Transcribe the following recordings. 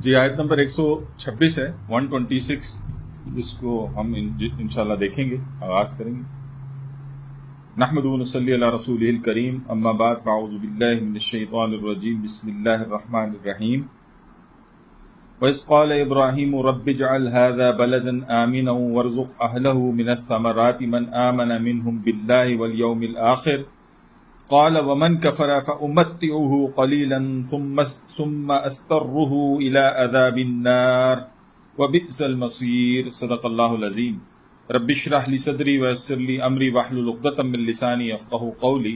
جی آیت نمبر 126 ہے 126، جس کو ہم انشاءاللہ دیکھیں گے، آغاز کریں گے۔ نحمدہ و نصلی علی رسولہ الکریم، اما بعد فاعوذ باللہ من الشیطان الرجیم، بسم اللہ الرحمن الرحیم۔ وَإِذْ قَالَ إِبْرَاهِيمُ رَبِّ اجْعَلْ هَذَا بَلَدًا آمِنًا وَارْزُقْ أَهْلَهُ مِنَ الثَّمَرَاتِ مَنْ آمَنَ مِنْهُمْ بِاللَّهِ وَالْيَوْمِ الْآخِرِ قال ومن كفر فأمتعه قليلا ثم أستره إلى عذاب النار وبئس المصير۔ صدق اللہ العظیم۔ رب اشرح لي صدری ويسر لي أمری واحلل عقدة من لسانی يفقهوا قولی۔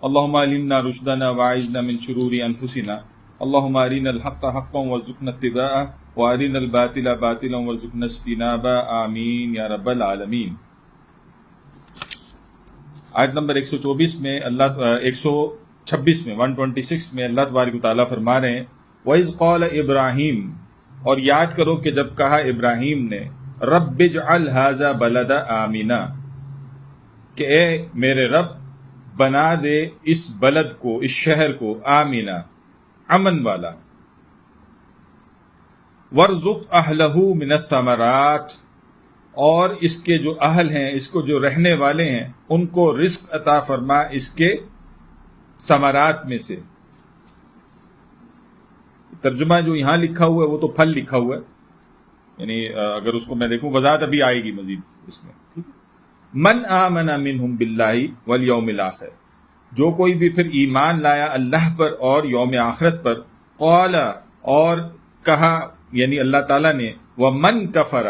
اللهم علمنا رشدنا واعذنا من شرور أنفسنا، اللهم أرنا الحق حقا وارزقنا اتباعه وأرنا الباطل باطلا وارزقنا اجتنابه، آمین یا رب العالمین۔ آیت نمبر 126 میں 126 میں اللہ تبارک و تعالیٰ فرما رہے ہیں وَإِذْ قَالَ إِبْرَاهِيمُ، اور یاد کرو کہ جب کہا ابراہیم نے رب اجعل هذا بلدا آمنا، کہ اے میرے رب بنا دے اس بلد کو، اس شہر کو آمنا، امن والا، وارزق اہلہ من الثمرات، اور اس کے جو اہل ہیں، اس کو جو رہنے والے ہیں، ان کو رزق عطا فرما اس کے ثمرات میں سے۔ ترجمہ جو یہاں لکھا ہوا ہے وہ تو پھل لکھا ہوا ہے، یعنی اگر اس کو میں دیکھوں وضاحت ابھی آئے گی مزید اس میں۔ من آمن منہم باللہ والیوم الآخر، جو کوئی بھی پھر ایمان لایا اللہ پر اور یوم آخرت پر، قال، اور کہا یعنی اللہ تعالیٰ نے، ومن کفر،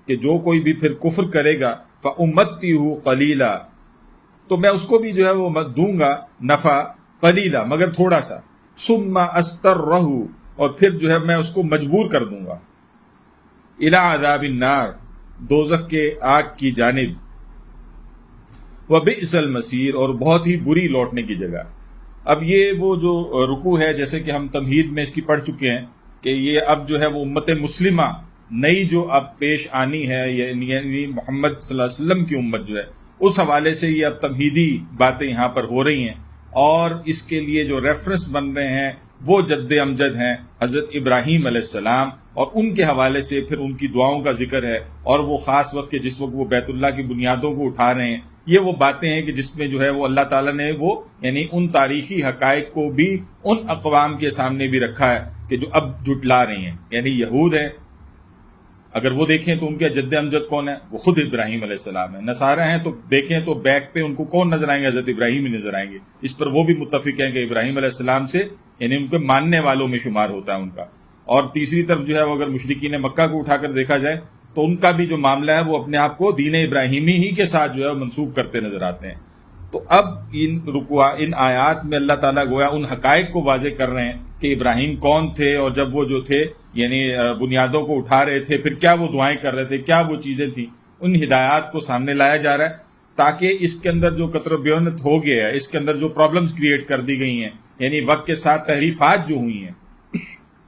کہ جو کوئی بھی پھر کفر کرے گا، فَأُمَتِّهُ قَلِيلًا، تو میں اس کو بھی جو ہے وہ دوں گا نفع قلیلا، مگر تھوڑا سا، ثُمَّ أَسْتَرَّهُ، اور پھر جو ہے میں اس کو مجبور کر دوں گا، إِلَىٰ عَذَابِ النَّارِ، دوزخ کے آگ کی جانب، وَبِئْسَ الْمَصِيرُ، اور بہت ہی بری لوٹنے کی جگہ۔ اب یہ وہ جو رکوع ہے، جیسے کہ ہم تمہید میں اس کی پڑھ چکے ہیں کہ یہ اب جو ہے وہ امت مسلمہ نئی جو اب پیش آنی ہے، یعنی محمد صلی اللہ علیہ وسلم کی امت جو ہے، اس حوالے سے یہ اب تمہیدی باتیں یہاں پر ہو رہی ہیں، اور اس کے لیے جو ریفرنس بن رہے ہیں وہ جد امجد ہیں حضرت ابراہیم علیہ السلام، اور ان کے حوالے سے پھر ان کی دعاؤں کا ذکر ہے، اور وہ خاص وقت کے جس وقت وہ بیت اللہ کی بنیادوں کو اٹھا رہے ہیں، یہ وہ باتیں ہیں کہ جس میں جو ہے وہ اللہ تعالیٰ نے وہ یعنی ان تاریخی حقائق کو بھی ان اقوام کے سامنے بھی رکھا ہے کہ جو اب جھٹلا رہی ہیں، یعنی یہود ہے، اگر وہ دیکھیں تو ان کے جد امجد کون ہے؟ وہ خود ابراہیم علیہ السلام ہے۔ نصارہ ہیں تو دیکھیں تو بیک پہ ان کو کون نظر آئیں گے؟ حضرت ابراہیم ہی نظر آئیں گے۔ اس پر وہ بھی متفق ہیں کہ ابراہیم علیہ السلام سے یعنی ان کے ماننے والوں میں شمار ہوتا ہے ان کا۔ اور تیسری طرف جو ہے وہ اگر مشرکین مکہ کو اٹھا کر دیکھا جائے تو ان کا بھی جو معاملہ ہے وہ اپنے آپ کو دین ابراہیمی ہی کے ساتھ جو ہے منسوب کرتے نظر آتے ہیں۔ تو اب ان آیات میں اللہ تعالیٰ گویا ان حقائق کو واضح کر رہے ہیں کہ ابراہیم کون تھے، اور جب وہ جو تھے یعنی بنیادوں کو اٹھا رہے تھے، پھر کیا وہ دعائیں کر رہے تھے، کیا وہ چیزیں تھیں، ان ہدایات کو سامنے لایا جا رہا ہے تاکہ اس کے اندر جو قطر و بیونت ہو گیا ہے، اس کے اندر جو پرابلمز کریٹ کر دی گئی ہیں، یعنی وقت کے ساتھ تحریفات جو ہوئی ہیں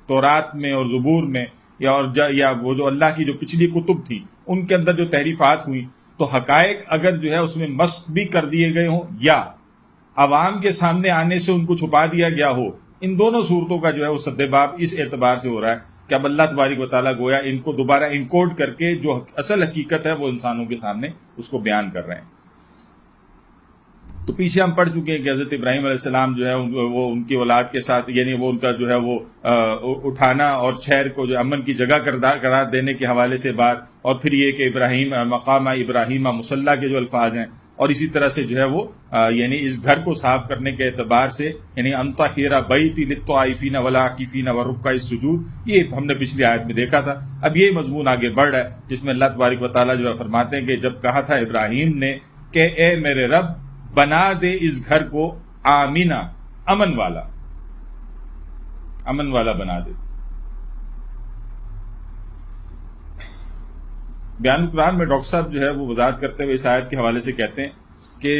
تورات میں اور زبور میں، یا وہ جو اللہ کی جو پچھلی کتب تھی ان کے اندر جو تحریفات ہوئی، تو حقائق اگر جو ہے اس میں مسخ بھی کر دیے گئے ہوں یا عوام کے سامنے آنے سے ان کو چھپا دیا گیا ہو، ان دونوں صورتوں کا جو ہے وہ سد باب اس اعتبار سے ہو رہا ہے کہ اب اللہ تبارک و تعالیٰ گویا ان کو دوبارہ انکوڈ کر کے جو اصل حقیقت ہے وہ انسانوں کے سامنے اس کو بیان کر رہے ہیں۔ تو پیچھے ہم پڑھ چکے ہیں کہ حضرت ابراہیم علیہ السلام جو ہے وہ ان کی اولاد کے ساتھ یعنی وہ ان کا جو ہے وہ اٹھانا اور شہر کو جو امن کی جگہ قرار دینے کے حوالے سے بات، اور پھر یہ کہ ابراہیم مقام ابراہیم مصلی کے جو الفاظ ہیں، اور اسی طرح سے جو ہے وہ یعنی اس گھر کو صاف کرنے کے اعتبار سے یعنی انطہر بیتی للطائفین والعاکفین والرکع السجود، یہ ہم نے پچھلی آیت میں دیکھا تھا۔ اب یہ مضمون آگے بڑھ رہا ہے جس میں اللہ تبارک و تعالیٰ جو ہے فرماتے ہیں کہ جب کہا تھا ابراہیم نے کہ اے میرے رب بنا دے اس گھر کو آمینہ، امن والا بنا دے۔ بیان قرآن میں ڈاکٹر صاحب جو ہے وہ وضاحت کرتے ہوئے اس آیت کے حوالے سے کہتے ہیں کہ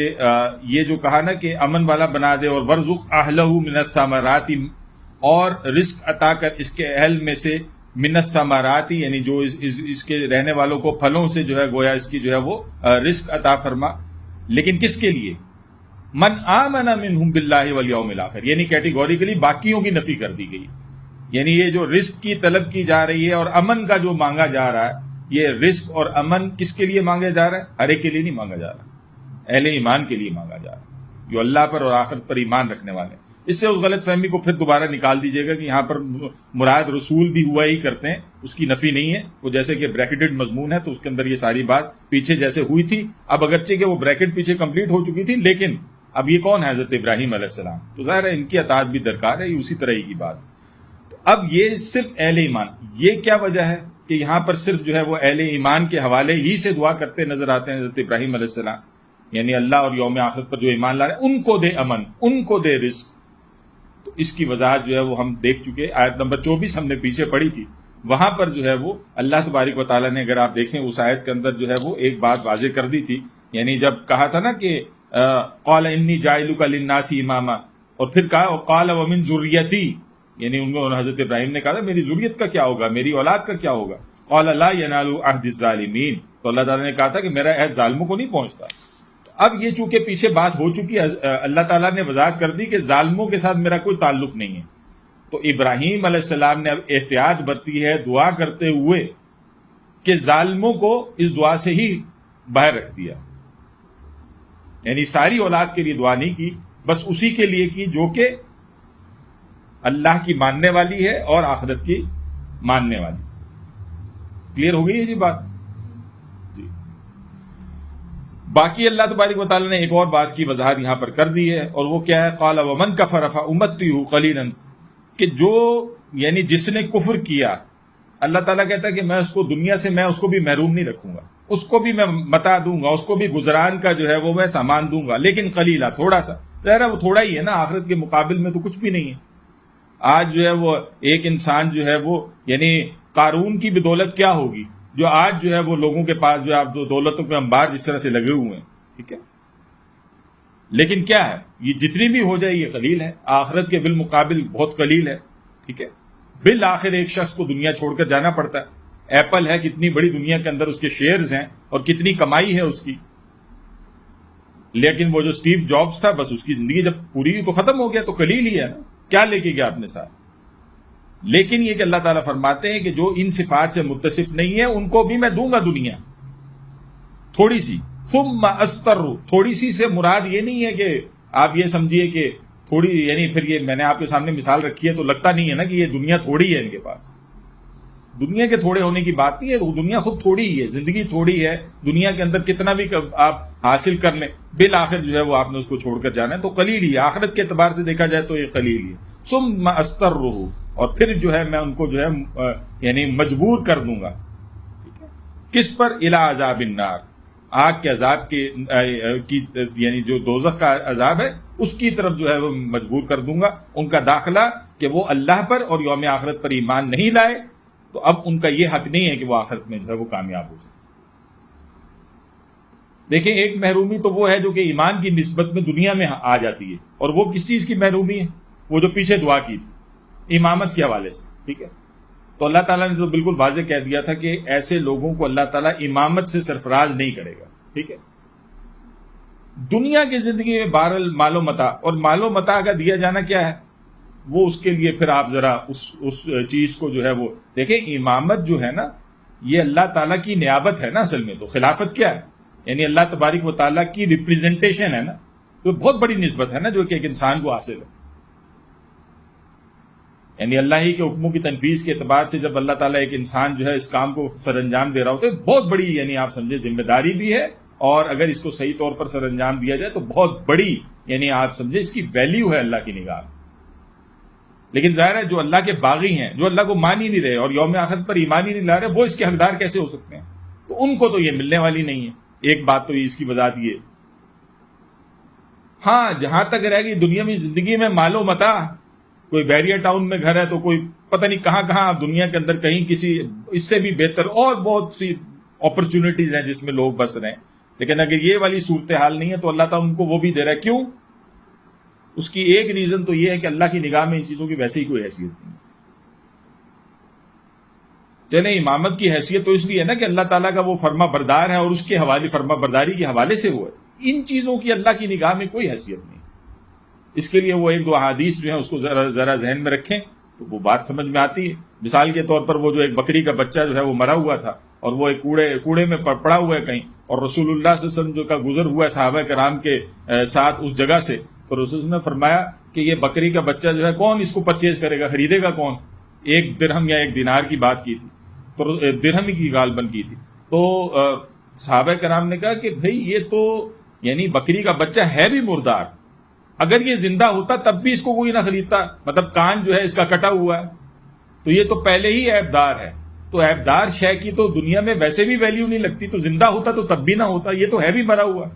یہ جو کہا نا کہ امن والا بنا دے، اور ورزق اہلہ من الثمرات، اور رزق عطا کر اس کے اہل میں سے من الثمرات، یعنی جو اس کے رہنے والوں کو پھلوں سے جو ہے گویا اس کی جو ہے وہ رزق عطا فرما، لیکن کس کے لیے؟ من آمن منہم باللہ والیوم الآخر، یعنی کیٹیگوریکلی باقیوں کی نفی کر دی گئی، یعنی یہ جو رزق کی طلب کی جا رہی ہے اور امن کا جو مانگا جا رہا ہے، یہ رزق اور امن کس کے لیے مانگا جا رہا ہے؟ ہر ایک کے لیے نہیں مانگا جا رہا، اہل ایمان کے لیے مانگا جا رہا ہے جو اللہ پر اور آخرت پر ایمان رکھنے والے ہیں۔ اس سے اس غلط فہمی کو پھر دوبارہ نکال دیجیے گا کہ یہاں پر مراد رسول بھی ہوا ہی کرتے ہیں، اس کی نفی نہیں ہے، وہ جیسے کہ بریکٹڈ مضمون ہے تو اس کے اندر یہ ساری بات پیچھے جیسے ہوئی تھی، اب اگرچہ کہ وہ بریکٹ پیچھے کمپلیٹ ہو چکی تھی، لیکن اب یہ کون ہے؟ حضرت ابراہیم علیہ السلام، تو ظاہر ہے ان کی اطاعت بھی درکار ہے، یہ اسی طرح کی بات۔ تو اب یہ صرف اہل ایمان، یہ کیا وجہ ہے کہ یہاں پر صرف جو ہے وہ اہل ایمان کے حوالے ہی سے دعا کرتے نظر آتے ہیں حضرت ابراہیم علیہ السلام، یعنی اللہ اور یوم آخرت پر جو ایمان لا رہے ہیں ان کو دے امن، ان کو دے رزق۔ تو اس کی وضاحت جو ہے وہ ہم دیکھ چکے، آیت نمبر 24 ہم نے پیچھے پڑھی تھی، وہاں پر جو ہے وہ اللہ تبارک و تعالیٰ نے، اگر آپ دیکھیں اس آیت کے اندر جو ہے وہ ایک بات واضح کر دی تھی، یعنی جب کہا تھا نا کہ قال انی جاعلک للناس اماما، اور پھر کہا قال ومن ذریتی، یعنی انہوں نے حضرت ابراہیم نے کہا تھا میری ذریت کا کیا ہوگا، میری اولاد کا کیا ہوگا، قال لا ینال عہد الظالمین، تو اللہ تعالیٰ نے کہا تھا کہ میرا عہد ظالموں کو نہیں پہنچتا۔ اب یہ چونکہ پیچھے بات ہو چکی، اللہ تعالیٰ نے وضاحت کر دی کہ ظالموں کے ساتھ میرا کوئی تعلق نہیں ہے، تو ابراہیم علیہ السلام نے اب احتیاط برتی ہے دعا کرتے ہوئے کہ ظالموں کو اس دعا سے ہی باہر رکھ دیا، یعنی ساری اولاد کے لیے دعا نہیں کی، بس اسی کے لیے کی جو کہ اللہ کی ماننے والی ہے اور آخرت کی ماننے والی۔ کلیئر ہو گئی ہے جی بات؟ جی باقی اللہ تبارک و تعالیٰ نے ایک اور بات کی وضاحت یہاں پر کر دی ہے، اور وہ کیا ہے؟ قال ومن کفر فامتعه قلیلا، کہ جو یعنی جس نے کفر کیا، اللہ تعالیٰ کہتا ہے کہ میں اس کو دنیا سے، میں اس کو بھی محروم نہیں رکھوں گا، اس کو بھی میں متاع دوں گا، اس کو بھی گزران کا جو ہے وہ میں سامان دوں گا، لیکن قلیلا، تھوڑا سا، ظاہر ہے وہ تھوڑا ہی ہے نا، آخرت کے مقابل میں تو کچھ بھی نہیں ہے۔ آج جو ہے وہ ایک انسان جو ہے وہ، یعنی قارون کی بدولت کیا ہوگی جو آج جو ہے وہ لوگوں کے پاس جو ہے آپ دولتوں کے انبار جس طرح سے لگے ہوئے ہیں، ٹھیک ہے، لیکن کیا ہے، یہ جتنی بھی ہو جائے یہ قلیل ہے، آخرت کے بالمقابل بہت قلیل ہے، ٹھیک ہے۔ بالآخر ایک شخص کو دنیا چھوڑ کر جانا پڑتا ہے، ایپل ہے، کتنی بڑی دنیا کے اندر اس کے شیئرز ہیں اور کتنی کمائی ہے اس کی، لیکن وہ جو اسٹیو جابز تھا، بس اس کی زندگی جب پوری ہوئی تو ختم ہو گیا، تو قلیل ہی ہے نا، کیا لے کے گیا اپنے ساتھ۔ لیکن یہ کہ اللہ تعالیٰ فرماتے ہیں کہ جو ان صفات سے متصف نہیں ہے ان کو بھی میں دوں گا دنیا تھوڑی سی، ثم استر، تھوڑی سی سے مراد یہ نہیں ہے کہ آپ یہ سمجھیے کہ تھوڑی، یعنی پھر یہ میں نے آپ کے سامنے مثال رکھی ہے تو لگتا نہیں ہے نا کہ یہ دنیا تھوڑی ہے ان کے پاس، دنیا کے تھوڑے ہونے کی بات نہیں ہے، دنیا خود تھوڑی ہی ہے، زندگی تھوڑی ہے، دنیا کے اندر کتنا بھی آپ حاصل کر لیں، بالآخر جو ہے وہ آپ نے اس کو چھوڑ کر جانا ہے، تو قلیل ہی ہے، آخرت کے اعتبار سے دیکھا جائے تو یہ قلیل ہی ہے۔ ثم استرہ، اور پھر جو ہے میں ان کو جو ہے یعنی مجبور کر دوں گا، کس پر؟ الی عذاب النار، آگ کے عذاب کی یعنی جو دوزخ کا عذاب ہے اس کی طرف جو ہے وہ مجبور کر دوں گا ان کا داخلہ، کہ وہ اللہ پر اور یوم آخرت پر ایمان نہیں لائے، تو اب ان کا یہ حق نہیں ہے کہ وہ آخرت میں جو ہے وہ کامیاب ہو سکے۔ دیکھیں ایک محرومی تو وہ ہے جو کہ ایمان کی نسبت میں دنیا میں آ جاتی ہے، اور وہ کس چیز کی محرومی ہے؟ وہ جو پیچھے دعا کی تھی امامت کے حوالے سے، ٹھیک ہے، تو اللہ تعالیٰ نے تو بالکل واضح کہہ دیا تھا کہ ایسے لوگوں کو اللہ تعالیٰ امامت سے سرفراز نہیں کرے گا، ٹھیک ہے۔ دنیا کی زندگی میں بہرحال مال و متاع، اور مال و متاع کا دیا جانا کیا ہے، وہ اس کے لیے پھر آپ ذرا اس چیز کو جو ہے وہ دیکھیں، امامت جو ہے نا یہ اللہ تعالیٰ کی نیابت ہے نا، اصل میں تو خلافت کیا ہے، یعنی اللہ تبارک و تعالیٰ کی ریپریزنٹیشن ہے نا، تو بہت بڑی نسبت ہے نا جو کہ ایک انسان کو حاصل ہے، یعنی اللہ ہی کے حکموں کی تنفیذ کے اعتبار سے جب اللہ تعالیٰ ایک انسان جو ہے اس کام کو سر انجام دے رہا ہوتا ہے، بہت بڑی یعنی آپ سمجھے ذمہ داری بھی ہے، اور اگر اس کو صحیح طور پر سر انجام دیا جائے تو بہت بڑی یعنی آپ سمجھے اس کی ویلیو ہے اللہ کی نگاہ میں۔ لیکن ظاہر ہے جو اللہ کے باغی ہیں، جو اللہ کو مان ہی نہیں رہے اور یوم آخرت پر ایمان ہی نہیں لا رہے، وہ اس کے حقدار کیسے ہو سکتے ہیں؟ تو ان کو تو یہ ملنے والی نہیں ہے۔ ایک بات تو اس کی وضاحت یہ، ہاں جہاں تک رہ گئی دنیا میں زندگی میں مال و متاع، کوئی بیریا ٹاؤن میں گھر ہے تو کوئی پتہ نہیں کہاں کہاں دنیا کے اندر کہیں کسی اس سے بھی بہتر اور بہت سی اپرچونٹیز ہیں جس میں لوگ بس رہے ہیں، لیکن اگر یہ والی صورتحال نہیں ہے تو اللہ تعالیٰ ان کو وہ بھی دے رہا ہے۔ کیوں؟ اس کی ایک ریزن تو یہ ہے کہ اللہ کی نگاہ میں ان چیزوں کی ویسے ہی کوئی حیثیت نہیں ہے۔ چلیں امامت کی حیثیت تو اس لیے ہے نا کہ اللہ تعالیٰ کا وہ فرما بردار ہے اور اس کے حوالے فرما برداری کے حوالے سے وہ ہے، ان چیزوں کی اللہ کی نگاہ میں کوئی حیثیت نہیں۔ اس کے لیے وہ ایک دو احادیث جو ہیں اس کو ذرا ذہن میں رکھیں، تو وہ بات سمجھ میں آتی ہے. مثال کے طور پر وہ جو ایک بکری کا بچہ جو ہے وہ مرا ہوا تھا اور وہ ایک کوڑے میں پڑا ہوا ہے کہیں, اور رسول اللہ صلی اللہ علیہ وسلم جو کا گزر ہوا ہے صحابہ کرام کے ساتھ اس جگہ سے, تو رسول اللہ نے فرمایا کہ یہ بکری کا بچہ جو ہے کون اس کو پرچیز کرے گا, خریدے گا کون؟ 1 درہم یا 1 دینار کی بات کی تھی, تو درہم کی غالباً کی تھی. تو صحابہ کرام نے کہا کہ بھئی یہ تو یعنی بکری کا بچہ ہے بھی مردار, اگر یہ زندہ ہوتا تب بھی اس کو کوئی نہ خریدتا, مطلب کان جو ہے اس کا کٹا ہوا ہے, تو یہ تو پہلے ہی عیبدار ہے. تو عیبدار شے کی تو دنیا میں ویسے بھی ویلیو نہیں لگتی, تو زندہ ہوتا تو تب بھی نہ ہوتا, یہ تو ہے بھی مرا ہوا.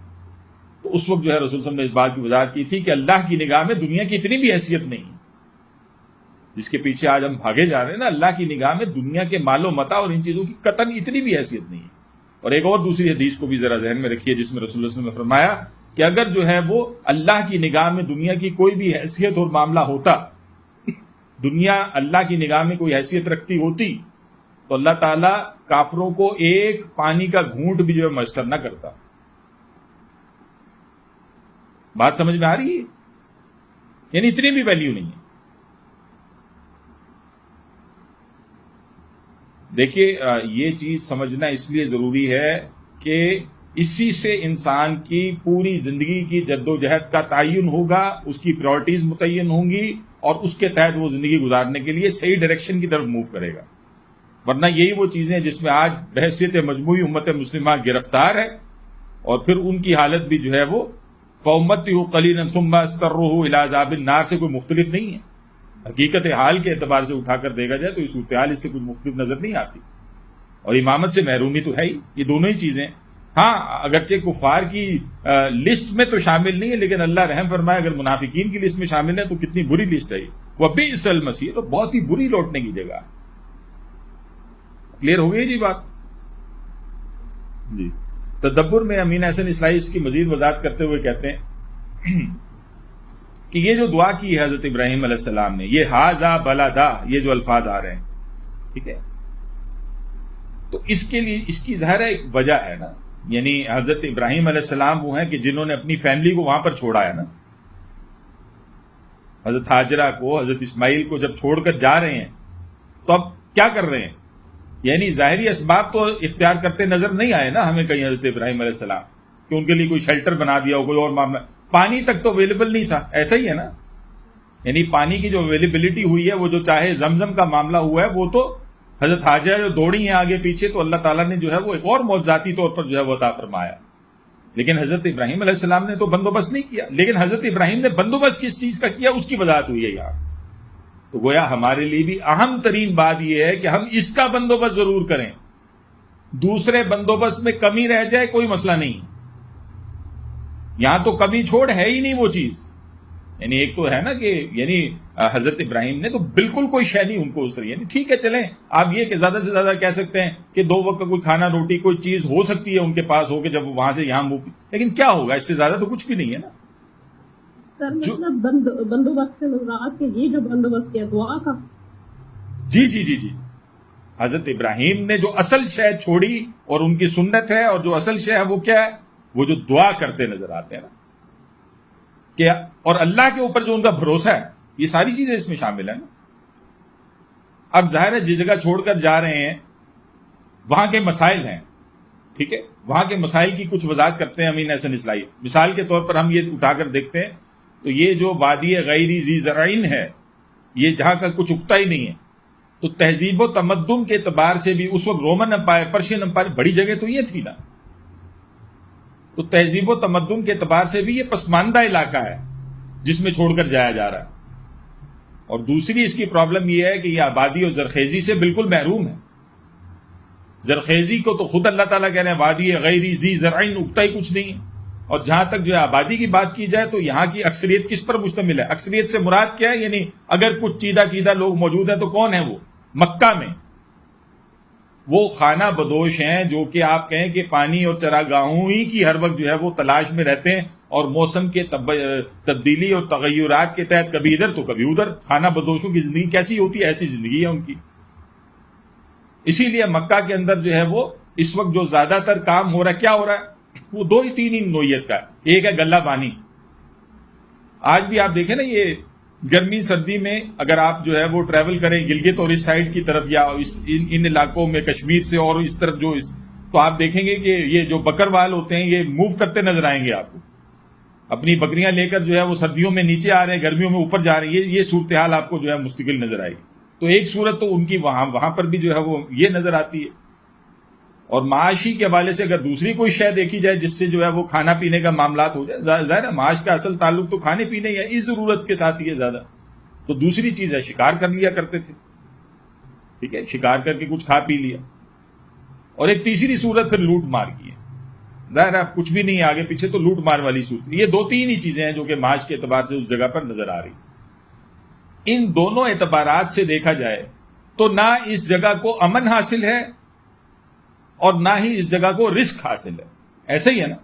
تو اس وقت جو ہے رسول صلی اللہ علیہ وسلم نے اس بات کی وضاحت کی تھی کہ اللہ کی نگاہ میں دنیا کی اتنی بھی حیثیت نہیں ہے جس کے پیچھے آج ہم بھاگے جا رہے ہیں نا. اللہ کی نگاہ میں دنیا کے مال و متاع اور ان چیزوں کی قطعاً اتنی بھی حیثیت نہیں ہے. اور ایک اور دوسری حدیث کو بھی ذرا ذہن میں رکھیے جس میں رسول اللہ صلی اللہ علیہ وسلم نے فرمایا کہ اگر جو ہے وہ اللہ کی نگاہ میں دنیا کی کوئی بھی حیثیت اور معاملہ ہوتا, دنیا اللہ کی نگاہ میں کوئی حیثیت رکھتی ہوتی, تو اللہ تعالیٰ کافروں کو ایک پانی کا گھونٹ بھی جو ہے میسر نہ کرتا. بات سمجھ میں آ رہی ہے؟ یعنی اتنی بھی ویلیو نہیں ہے. دیکھیے یہ چیز سمجھنا اس لیے ضروری ہے کہ اسی سے انسان کی پوری زندگی کی جد و جہد کا تعین ہوگا, اس کی پریورٹیز متعین ہوں گی, اور اس کے تحت وہ زندگی گزارنے کے لیے صحیح ڈائریکشن کی طرف موو کرے گا. ورنہ یہی وہ چیزیں ہیں جس میں آج بحیثیت مجموعی امت مسلمہ گرفتار ہے, اور پھر ان کی حالت بھی جو ہے وہ فَأُمَّتِّهُ قَلِيلًا ثُمَّ أَسْتَرُّهُ إِلَىٰ عَذَابِ النَّارِ سے کوئی مختلف نہیں ہے. حقیقت حال کے اعتبار سے اٹھا کر دیکھا جائے تو یہ صورتحال اس سے کچھ مختلف نظر نہیں آتی. اور امامت سے محرومی تو ہے ہی, یہ دونوں ہی چیزیں. ہاں اگرچہ کفار کی لسٹ میں تو شامل نہیں ہے, لیکن اللہ رحم فرمائے اگر منافقین کی لسٹ میں شامل ہے تو کتنی بری لسٹ ہے. وَبِئْسَ الْمَصِيرُ, تو بہت ہی بری لوٹنے کی جگہ. کلیئر ہو گئی جی بات؟ جی. تدبر میں امین احسن اصلاحی اس کی مزید وضاحت کرتے ہوئے کہتے ہیں کہ یہ جو دعا کی ہے حضرت ابراہیم علیہ السلام نے, یہ ہاذا بلدا, یہ جو الفاظ آ رہے ہیں, ٹھیک ہے, تو اس کے لیے اس کی ظاہر ایک وجہ ہے نا. یعنی حضرت ابراہیم علیہ السلام وہ ہیں کہ جنہوں نے اپنی فیملی کو وہاں پر چھوڑا ہے نا. حضرت ہاجرہ کو, حضرت اسماعیل کو جب چھوڑ کر جا رہے ہیں تو اب کیا کر رہے ہیں؟ یعنی ظاہری اسباب تو اختیار کرتے نظر نہیں آئے نا ہمیں کہیں حضرت ابراہیم علیہ السلام, کہ ان کے لیے کوئی شیلٹر بنا دیا ہو, کوئی اور معاملہ. پانی تک تو اویلیبل نہیں تھا, ایسا ہی ہے نا. یعنی پانی کی جو اویلیبلٹی ہوئی ہے, وہ جو چاہے زمزم کا معاملہ ہوا ہے, وہ تو حضرت حاجرہ جو دوڑی ہیں آگے پیچھے, تو اللہ تعالیٰ نے جو ہے وہ ایک اور معجزاتی طور پر جو ہے وہ عطا فرمایا. لیکن حضرت ابراہیم علیہ السلام نے تو بندوبست نہیں کیا. لیکن حضرت ابراہیم نے بندوبست کس چیز کا کیا, اس کی وضاحت ہوئی ہے یہاں. تو گویا ہمارے لیے بھی اہم ترین بات یہ ہے کہ ہم اس کا بندوبست ضرور کریں. دوسرے بندوبست میں کمی رہ جائے کوئی مسئلہ نہیں, یہاں تو کمی چھوڑ ہے ہی نہیں وہ چیز. یعنی ایک تو ہے نا کہ یعنی حضرت ابراہیم نے تو بالکل کوئی شے نہیں ان کو اس طرح. یعنی ٹھیک ہے چلیں آپ یہ کہ زیادہ سے زیادہ کہہ سکتے ہیں کہ 2 وقت کا کوئی کھانا روٹی کوئی چیز ہو سکتی ہے ان کے پاس ہو کے جب وہ وہاں سے یہاں موو, لیکن کیا ہوگا, اس سے زیادہ تو کچھ بھی نہیں ہے نا. مطلب بندوبست سے مراد کہ یہ جو بندوبست کیا دعا کا. جی جی جی جی حضرت ابراہیم نے جو اصل شے چھوڑی اور ان کی سنت ہے, اور جو اصل شے ہے وہ کیا ہے, وہ جو دعا کرتے نظر آتے ہیں نا, کہ اور اللہ کے اوپر جو ان کا بھروسہ ہے, یہ ساری چیزیں اس میں شامل ہیں نا. اب ظاہر ہے جس جگہ چھوڑ کر جا رہے ہیں وہاں کے مسائل ہیں, ٹھیک ہے, وہاں کے مسائل کی کچھ وضاحت کرتے ہیں امین احسن اصلاحی. مثال کے طور پر ہم یہ اٹھا کر دیکھتے ہیں تو یہ جو وادی غیر ذی زرعین ہے, یہ جہاں کا کچھ اگتا ہی نہیں ہے, تو تہذیب و تمدن کے اعتبار سے بھی اس وقت رومن امپائر, پرشین امپائر, بڑی جگہ تو یہ تھی نا. تو تہذیب و تمدن کے اعتبار سے بھی یہ پسماندہ علاقہ ہے جس میں چھوڑ کر جایا جا رہا ہے. اور دوسری اس کی پرابلم یہ ہے کہ یہ آبادی اور زرخیزی سے بالکل محروم ہے. زرخیزی کو تو خود اللہ تعالیٰ کہہ رہے ہیں وادی غیر ذی زرعین, اگتا ہی کچھ نہیں ہے. اور جہاں تک جو ہے آبادی کی بات کی جائے تو یہاں کی اکثریت کس پر مشتمل ہے؟ اکثریت سے مراد کیا ہے؟ یعنی اگر کچھ چیدہ لوگ موجود ہیں تو کون ہیں وہ؟ مکہ میں وہ خانہ بدوش ہیں جو کہ آپ کہیں کہ پانی اور چراگاہوں ہی کی ہر وقت جو ہے وہ تلاش میں رہتے ہیں, اور موسم کے تبدیلی اور تغیرات کے تحت کبھی ادھر تو کبھی ادھر. خانہ بدوشوں کی زندگی کیسی ہوتی ہے, ایسی زندگی ہے ان کی. اسی لیے مکہ کے اندر جو ہے وہ اس وقت جو زیادہ تر کام ہو رہا ہے, کیا ہو رہا ہے, وہ 2 ہی 3 ہی نوعیت کا ہے. ایک ہے غلہ بانی. آج بھی آپ دیکھیں نا, یہ گرمی سردی میں اگر آپ جو ہے وہ ٹریول کریں گلگت اور اس سائڈ کی طرف یا ان علاقوں میں کشمیر سے اور اس طرف تو آپ دیکھیں گے کہ یہ جو بکروال ہوتے ہیں یہ موو کرتے نظر آئیں گے آپ کو، اپنی بکریاں لے کر جو ہے وہ سردیوں میں نیچے آ رہے ہیں، گرمیوں میں اوپر جا رہے ہیں. یہ صورتحال آپ کو جو ہے مستقل نظر آئے گی. تو ایک صورت تو ان کی وہاں پر بھی جو ہے وہ یہ نظر آتی ہے. اور معاشی کے حوالے سے اگر دوسری کوئی شے دیکھی جائے جس سے جو ہے وہ کھانا پینے کا معاملات ہو جائے، ظاہر ہے معاش کا اصل تعلق تو کھانے پینے یا اس ضرورت کے ساتھ ہی ہے زیادہ. تو دوسری چیز ہے شکار کر لیا کرتے تھے، ٹھیک ہے، شکار کر کے کچھ کھا پی لیا. اور ایک تیسری صورت پھر لوٹ مار کی ہے. ظاہر ہے کچھ بھی نہیں ہے آگے پیچھے، تو لوٹ مار والی صورت. یہ دو تین ہی چیزیں ہیں جو کہ معاش کے اعتبار سے اس جگہ پر نظر آ رہی. ان دونوں اعتبارات سے دیکھا جائے تو نہ اس جگہ کو امن حاصل ہے اور نہ ہی اس جگہ کو رزق حاصل ہے. ایسا ہی ہے نا.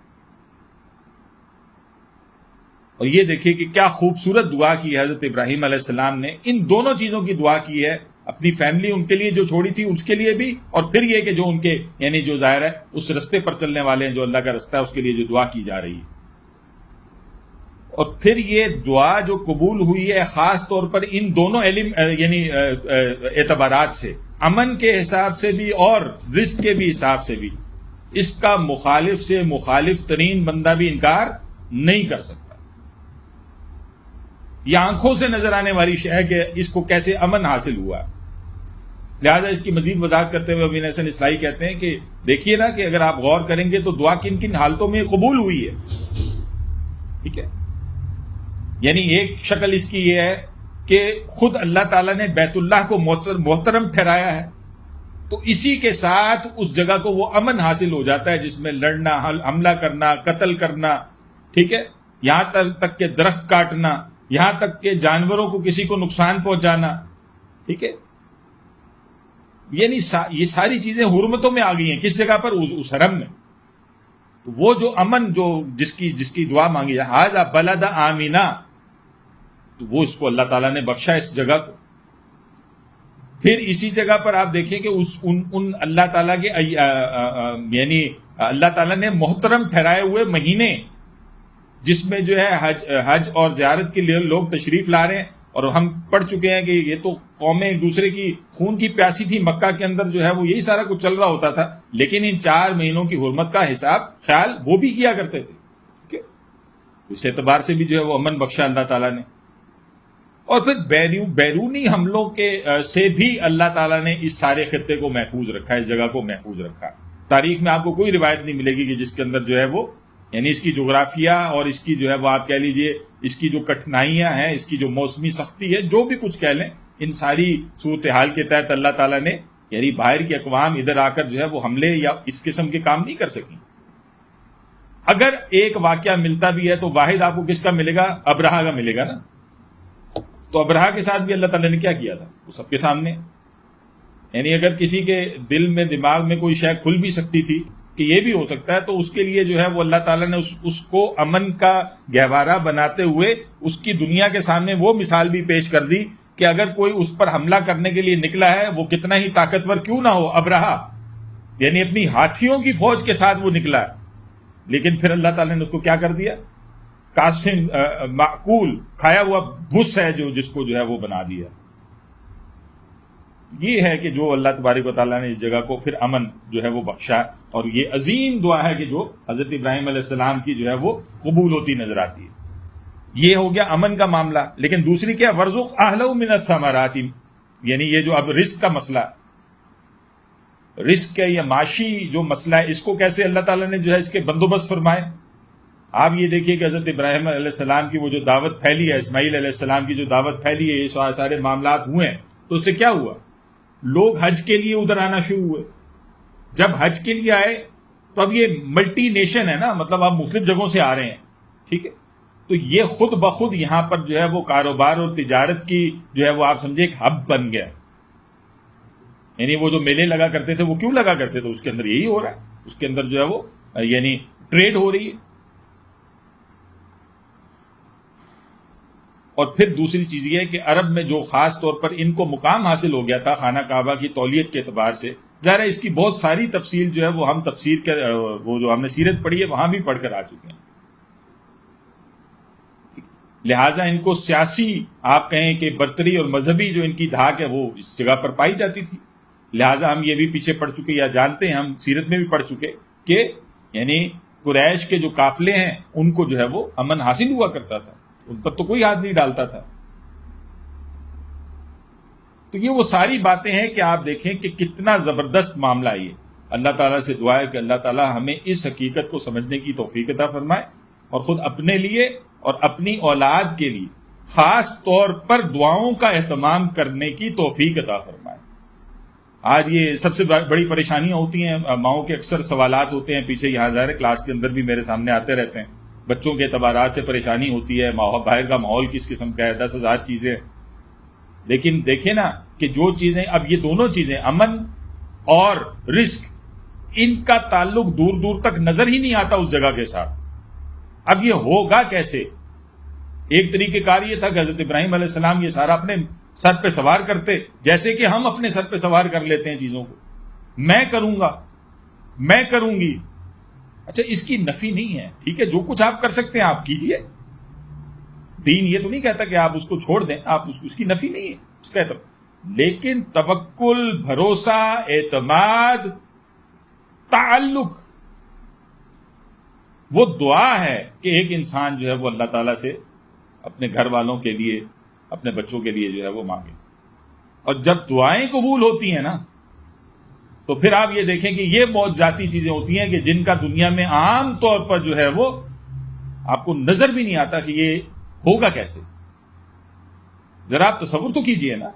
اور یہ دیکھیے کہ کیا خوبصورت دعا کی ہے حضرت ابراہیم علیہ السلام نے. ان دونوں چیزوں کی دعا کی ہے، اپنی فیملی ان کے لیے جو چھوڑی تھی اس کے لیے بھی، اور پھر یہ کہ جو ان کے یعنی جو ظاہر ہے اس رستے پر چلنے والے ہیں جو اللہ کا رستہ ہے اس کے لیے جو دعا کی جا رہی ہے. اور پھر یہ دعا جو قبول ہوئی ہے خاص طور پر ان دونوں یعنی اعتبارات سے، امن کے حساب سے بھی اور رزق کے بھی حساب سے بھی، اس کا مخالف سے مخالف ترین بندہ بھی انکار نہیں کر سکتا. یہ آنکھوں سے نظر آنے والی شے ہے کہ اس کو کیسے امن حاصل ہوا. لہذا اس کی مزید وضاحت کرتے ہوئے ابن حسن اصلاحی کہتے ہیں کہ دیکھیے نا کہ اگر آپ غور کریں گے تو دعا کن کن حالتوں میں قبول ہوئی ہے. ٹھیک ہے، یعنی ایک شکل اس کی یہ ہے کہ خود اللہ تعالیٰ نے بیت اللہ کو محترم ٹھہرایا ہے، تو اسی کے ساتھ اس جگہ کو وہ امن حاصل ہو جاتا ہے جس میں لڑنا، حملہ کرنا، قتل کرنا، ٹھیک ہے، یہاں تک کہ درخت کاٹنا، یہاں تک کہ جانوروں کو کسی کو نقصان پہنچانا، ٹھیک ہے، یعنی یہ ساری چیزیں حرمتوں میں آ گئی ہیں. کس جگہ پر؟ اس حرم میں. وہ جو امن جو جس کی دعا مانگی ہے ھذا بلد آمینہ، تو وہ اس کو اللہ تعالیٰ نے بخشا اس جگہ کو. پھر اسی جگہ پر آپ دیکھیں کہ ان اللہ تعالیٰ کے یعنی اللہ تعالیٰ نے محترم ٹھہرائے ہوئے مہینے جس میں جو ہے حج اور زیارت کے لیے لوگ تشریف لا رہے ہیں. اور ہم پڑھ چکے ہیں کہ یہ تو قومیں ایک دوسرے کی خون کی پیاسی تھی، مکہ کے اندر جو ہے وہ یہی سارا کچھ چل رہا ہوتا تھا، لیکن ان 4 مہینوں کی حرمت کا حساب خیال وہ بھی کیا کرتے تھے. اس اعتبار سے بھی جو ہے وہ امن بخشا اللہ تعالیٰ نے. اور پھر بیرونی حملوں کے سے بھی اللہ تعالیٰ نے اس سارے خطے کو محفوظ رکھا، اس جگہ کو محفوظ رکھا. تاریخ میں آپ کو کوئی روایت نہیں ملے گی کہ جس کے اندر جو ہے وہ یعنی اس کی جغرافیہ اور اس کی جو ہے وہ آپ کہہ لیجئے اس کی جو کٹھنائیاں ہیں، اس کی جو موسمی سختی ہے، جو بھی کچھ کہہ لیں، ان ساری صورتحال کے تحت اللہ تعالیٰ نے یعنی باہر کی اقوام ادھر آ کر جو ہے وہ حملے یا اس قسم کے کام نہیں کر سکیں. اگر ایک واقعہ ملتا بھی ہے تو واحد آپ کو کس کا ملے گا؟ ابرہا کا ملے گا نا. تو ابرہا کے ساتھ بھی اللہ تعالیٰ نے کیا کیا تھا؟ وہ سب کے سامنے. یعنی اگر کسی کے دل میں دماغ میں کوئی شے کھل بھی سکتی تھی کہ یہ بھی ہو سکتا ہے، تو اس کے لیے جو ہے وہ اللہ تعالیٰ نے اس کو امن کا گہوارہ بناتے ہوئے اس کی دنیا کے سامنے وہ مثال بھی پیش کر دی کہ اگر کوئی اس پر حملہ کرنے کے لیے نکلا ہے، وہ کتنا ہی طاقتور کیوں نہ ہو، ابرہا یعنی اپنی ہاتھیوں کی فوج کے ساتھ وہ نکلا ہے، لیکن پھر اللہ تعالیٰ نے اس کو کیا کر دیا؟ کاسفن معقول کھایا ہوا بھس ہے جس کو جو ہے وہ بنا دیا. یہ ہے کہ جو اللہ تبارک و تعالیٰ نے اس جگہ کو پھر امن جو ہے وہ بخشا. اور یہ عظیم دعا ہے کہ جو حضرت ابراہیم علیہ السلام کی جو ہے وہ قبول ہوتی نظر آتی ہے. یہ ہو گیا امن کا معاملہ. لیکن دوسری کیا؟ ورزق اہلہ من الثمرات، یعنی یہ جو اب رزق کا مسئلہ، رزق ہے یا معاشی جو مسئلہ ہے، اس کو کیسے اللہ تعالیٰ نے جو ہے اس کے بندوبست فرمائے. آپ یہ دیکھیے کہ حضرت ابراہیم علیہ السلام کی وہ جو دعوت پھیلی ہے، اسماعیل علیہ السلام کی جو دعوت پھیلی ہے، یہ سارے معاملات ہوئے ہیں، تو اس سے کیا ہوا؟ لوگ حج کے لیے ادھر آنا شروع ہوئے. جب حج کے لیے آئے تو اب یہ ملٹی نیشن ہے نا، مطلب آپ مختلف جگہوں سے آ رہے ہیں، ٹھیک ہے، تو یہ خود بخود یہاں پر جو ہے وہ کاروبار اور تجارت کی جو ہے وہ آپ سمجھے ایک ہب بن گیا. یعنی وہ جو میلے لگا کرتے تھے وہ کیوں لگا کرتے تھے؟ اس کے اندر یہی ہو رہا ہے، اس کے اندر جو ہے وہ یعنی ٹریڈ ہو رہی ہے. اور پھر دوسری چیز یہ ہے کہ عرب میں جو خاص طور پر ان کو مقام حاصل ہو گیا تھا خانہ کعبہ کی تولیت کے اعتبار سے، ظاہر ہے اس کی بہت ساری تفصیل جو ہے وہ ہم تفسیر کے وہ جو ہم نے سیرت پڑھی ہے وہاں بھی پڑھ کر آ چکے ہیں. لہٰذا ان کو سیاسی آپ کہیں کہ برتری اور مذہبی جو ان کی دھاک ہے وہ اس جگہ پر پائی جاتی تھی. لہٰذا ہم یہ بھی پیچھے پڑ چکے یا جانتے ہیں، ہم سیرت میں بھی پڑھ چکے کہ یعنی قریش کے جو قافلے ہیں ان کو جو ہے وہ امن حاصل ہوا کرتا تھا، ان پر تو کوئی ہاتھ نہیں ڈالتا تھا. تو یہ وہ ساری باتیں ہیں کہ آپ دیکھیں کہ کتنا زبردست معاملہ ہے یہ. اللہ تعالیٰ سے دعا ہے کہ اللہ تعالیٰ ہمیں اس حقیقت کو سمجھنے کی توفیق عطا فرمائے اور خود اپنے لیے اور اپنی اولاد کے لیے خاص طور پر دعاؤں کا اہتمام کرنے کی توفیق عطا فرمائے. آج یہ سب سے بڑی پریشانیاں ہوتی ہیں، ماؤں کے اکثر سوالات ہوتے ہیں پیچھے، یہاں ظاہر کلاس کے اندر بھی میرے سامنے آتے رہتے ہیں. بچوں کے اعتبارات سے پریشانی ہوتی ہے، باہر کا ماحول کس قسم کا ہے، 10,000 چیزیں. لیکن دیکھیں نا کہ جو چیزیں اب یہ دونوں چیزیں امن اور رزق، ان کا تعلق دور دور تک نظر ہی نہیں آتا اس جگہ کے ساتھ. اب یہ ہوگا کیسے؟ ایک طریقہ کار یہ تھا کہ حضرت ابراہیم علیہ السلام یہ سارا اپنے سر پہ سوار کرتے، جیسے کہ ہم اپنے سر پہ سوار کر لیتے ہیں چیزوں کو. میں کروں گا، میں کروں گی. اچھا اس کی نفی نہیں ہے، ٹھیک ہے، جو کچھ آپ کر سکتے ہیں آپ کیجئے. دین یہ تو نہیں کہتا کہ آپ اس کو چھوڑ دیں، آپ اس کی نفی نہیں ہے اس کا اعتبار. لیکن توکل، بھروسہ، اعتماد، تعلق، وہ دعا ہے کہ ایک انسان جو ہے وہ اللہ تعالیٰ سے اپنے گھر والوں کے لیے، اپنے بچوں کے لیے جو ہے وہ مانگے. اور جب دعائیں قبول ہوتی ہیں نا تو پھر آپ یہ دیکھیں کہ یہ بہت ذاتی چیزیں ہوتی ہیں کہ جن کا دنیا میں عام طور پر جو ہے وہ آپ کو نظر بھی نہیں آتا کہ یہ ہوگا کیسے. ذرا آپ تصور تو کیجئے نا،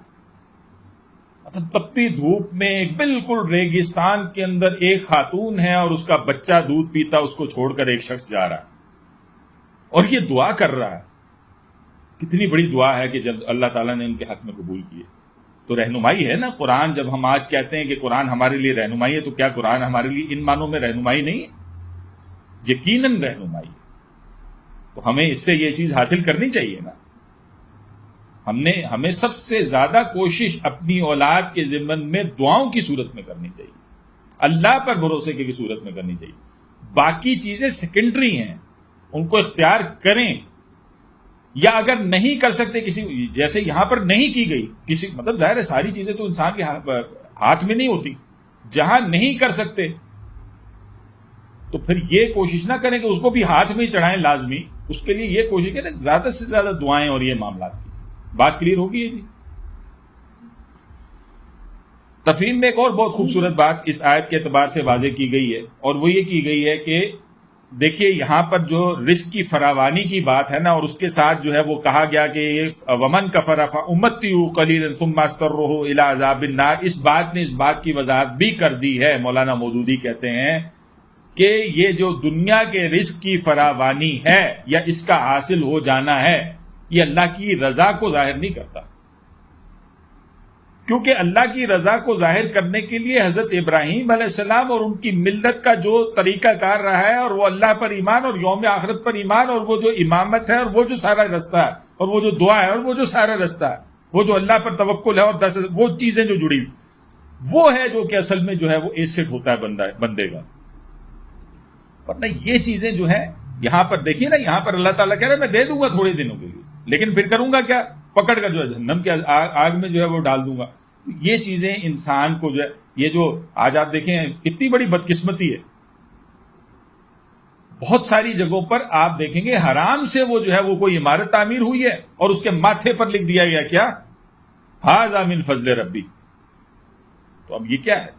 تپتی دھوپ میں ایک بالکل ریگستان کے اندر ایک خاتون ہے اور اس کا بچہ دودھ پیتا، اس کو چھوڑ کر ایک شخص جا رہا ہے اور یہ دعا کر رہا ہے. کتنی بڑی دعا ہے کہ جب اللہ تعالیٰ نے ان کے حق میں قبول کیے. تو رہنمائی ہے نا قرآن. جب ہم آج کہتے ہیں کہ قرآن ہمارے لیے رہنمائی ہے، تو کیا قرآن ہمارے لیے ان معنوں میں رہنمائی نہیں ہے؟ یقیناً رہنمائی ہے. تو ہمیں اس سے یہ چیز حاصل کرنی چاہیے نا. ہمیں سب سے زیادہ کوشش اپنی اولاد کے ضمن میں دعاؤں کی صورت میں کرنی چاہیے، اللہ پر بھروسے کی صورت میں کرنی چاہیے. باقی چیزیں سیکنڈری ہیں، ان کو اختیار کریں. یا اگر نہیں کر سکتے کسی، جیسے یہاں پر نہیں کی گئی کسی، مطلب ظاہر ہے ساری چیزیں تو انسان کے ہاتھ میں نہیں ہوتی. جہاں نہیں کر سکتے تو پھر یہ کوشش نہ کریں کہ اس کو بھی ہاتھ میں ہی چڑھائیں لازمی. اس کے لیے یہ کوشش کریں زیادہ سے زیادہ دعائیں اور یہ معاملات کیجیے. بات کلیئر ہوگی ہے جی؟ تفہیم میں ایک اور بہت خوبصورت بات اس آیت کے اعتبار سے واضح کی گئی ہے، اور وہ یہ کی گئی ہے کہ دیکھیے یہاں پر جو رزق کی فراوانی کی بات ہے نا، اور اس کے ساتھ جو ہے وہ کہا گیا کہ ومن کفر فامتعوا قلیلا ثم اضطرہ الی عذاب النار. اس بات نے اس بات کی وضاحت بھی کر دی ہے. مولانا مودودی کہتے ہیں کہ یہ جو دنیا کے رزق کی فراوانی ہے یا اس کا حاصل ہو جانا ہے، یہ اللہ کی رضا کو ظاہر نہیں کرتا، کیونکہ اللہ کی رضا کو ظاہر کرنے کے لیے حضرت ابراہیم علیہ السلام اور ان کی ملت کا جو طریقہ کار رہا ہے، اور وہ اللہ پر ایمان اور یوم آخرت پر ایمان، اور وہ جو امامت ہے، اور وہ جو سارا رستہ ہے، اور وہ جو دعا ہے، اور وہ جو سارا رستہ ہے، وہ جو اللہ پر توکل ہے، اور وہ چیزیں جو جڑی وہ ہے جو کہ اصل میں جو ہے وہ ایسٹ ہوتا ہے بندے کا. ورنہ یہ چیزیں جو ہیں یہاں پر دیکھیے نا، یہاں پر اللہ تعالیٰ کہہ رہا ہے میں دے دوں گا تھوڑے دنوں کے لیے، لیکن پھر کروں گا کیا؟ پکڑ کر جو ہے جہنم کی آگ میں جو ہے وہ ڈال دوں گا. یہ چیزیں انسان کو جو ہے، یہ جو آج آپ دیکھیں کتنی بڑی بدقسمتی ہے، بہت ساری جگہوں پر آپ دیکھیں گے حرام سے وہ جو ہے وہ کوئی عمارت تعمیر ہوئی ہے اور اس کے ماتھے پر لکھ دیا گیا کیا؟ ھذا من فضل ربی. تو اب یہ کیا ہے؟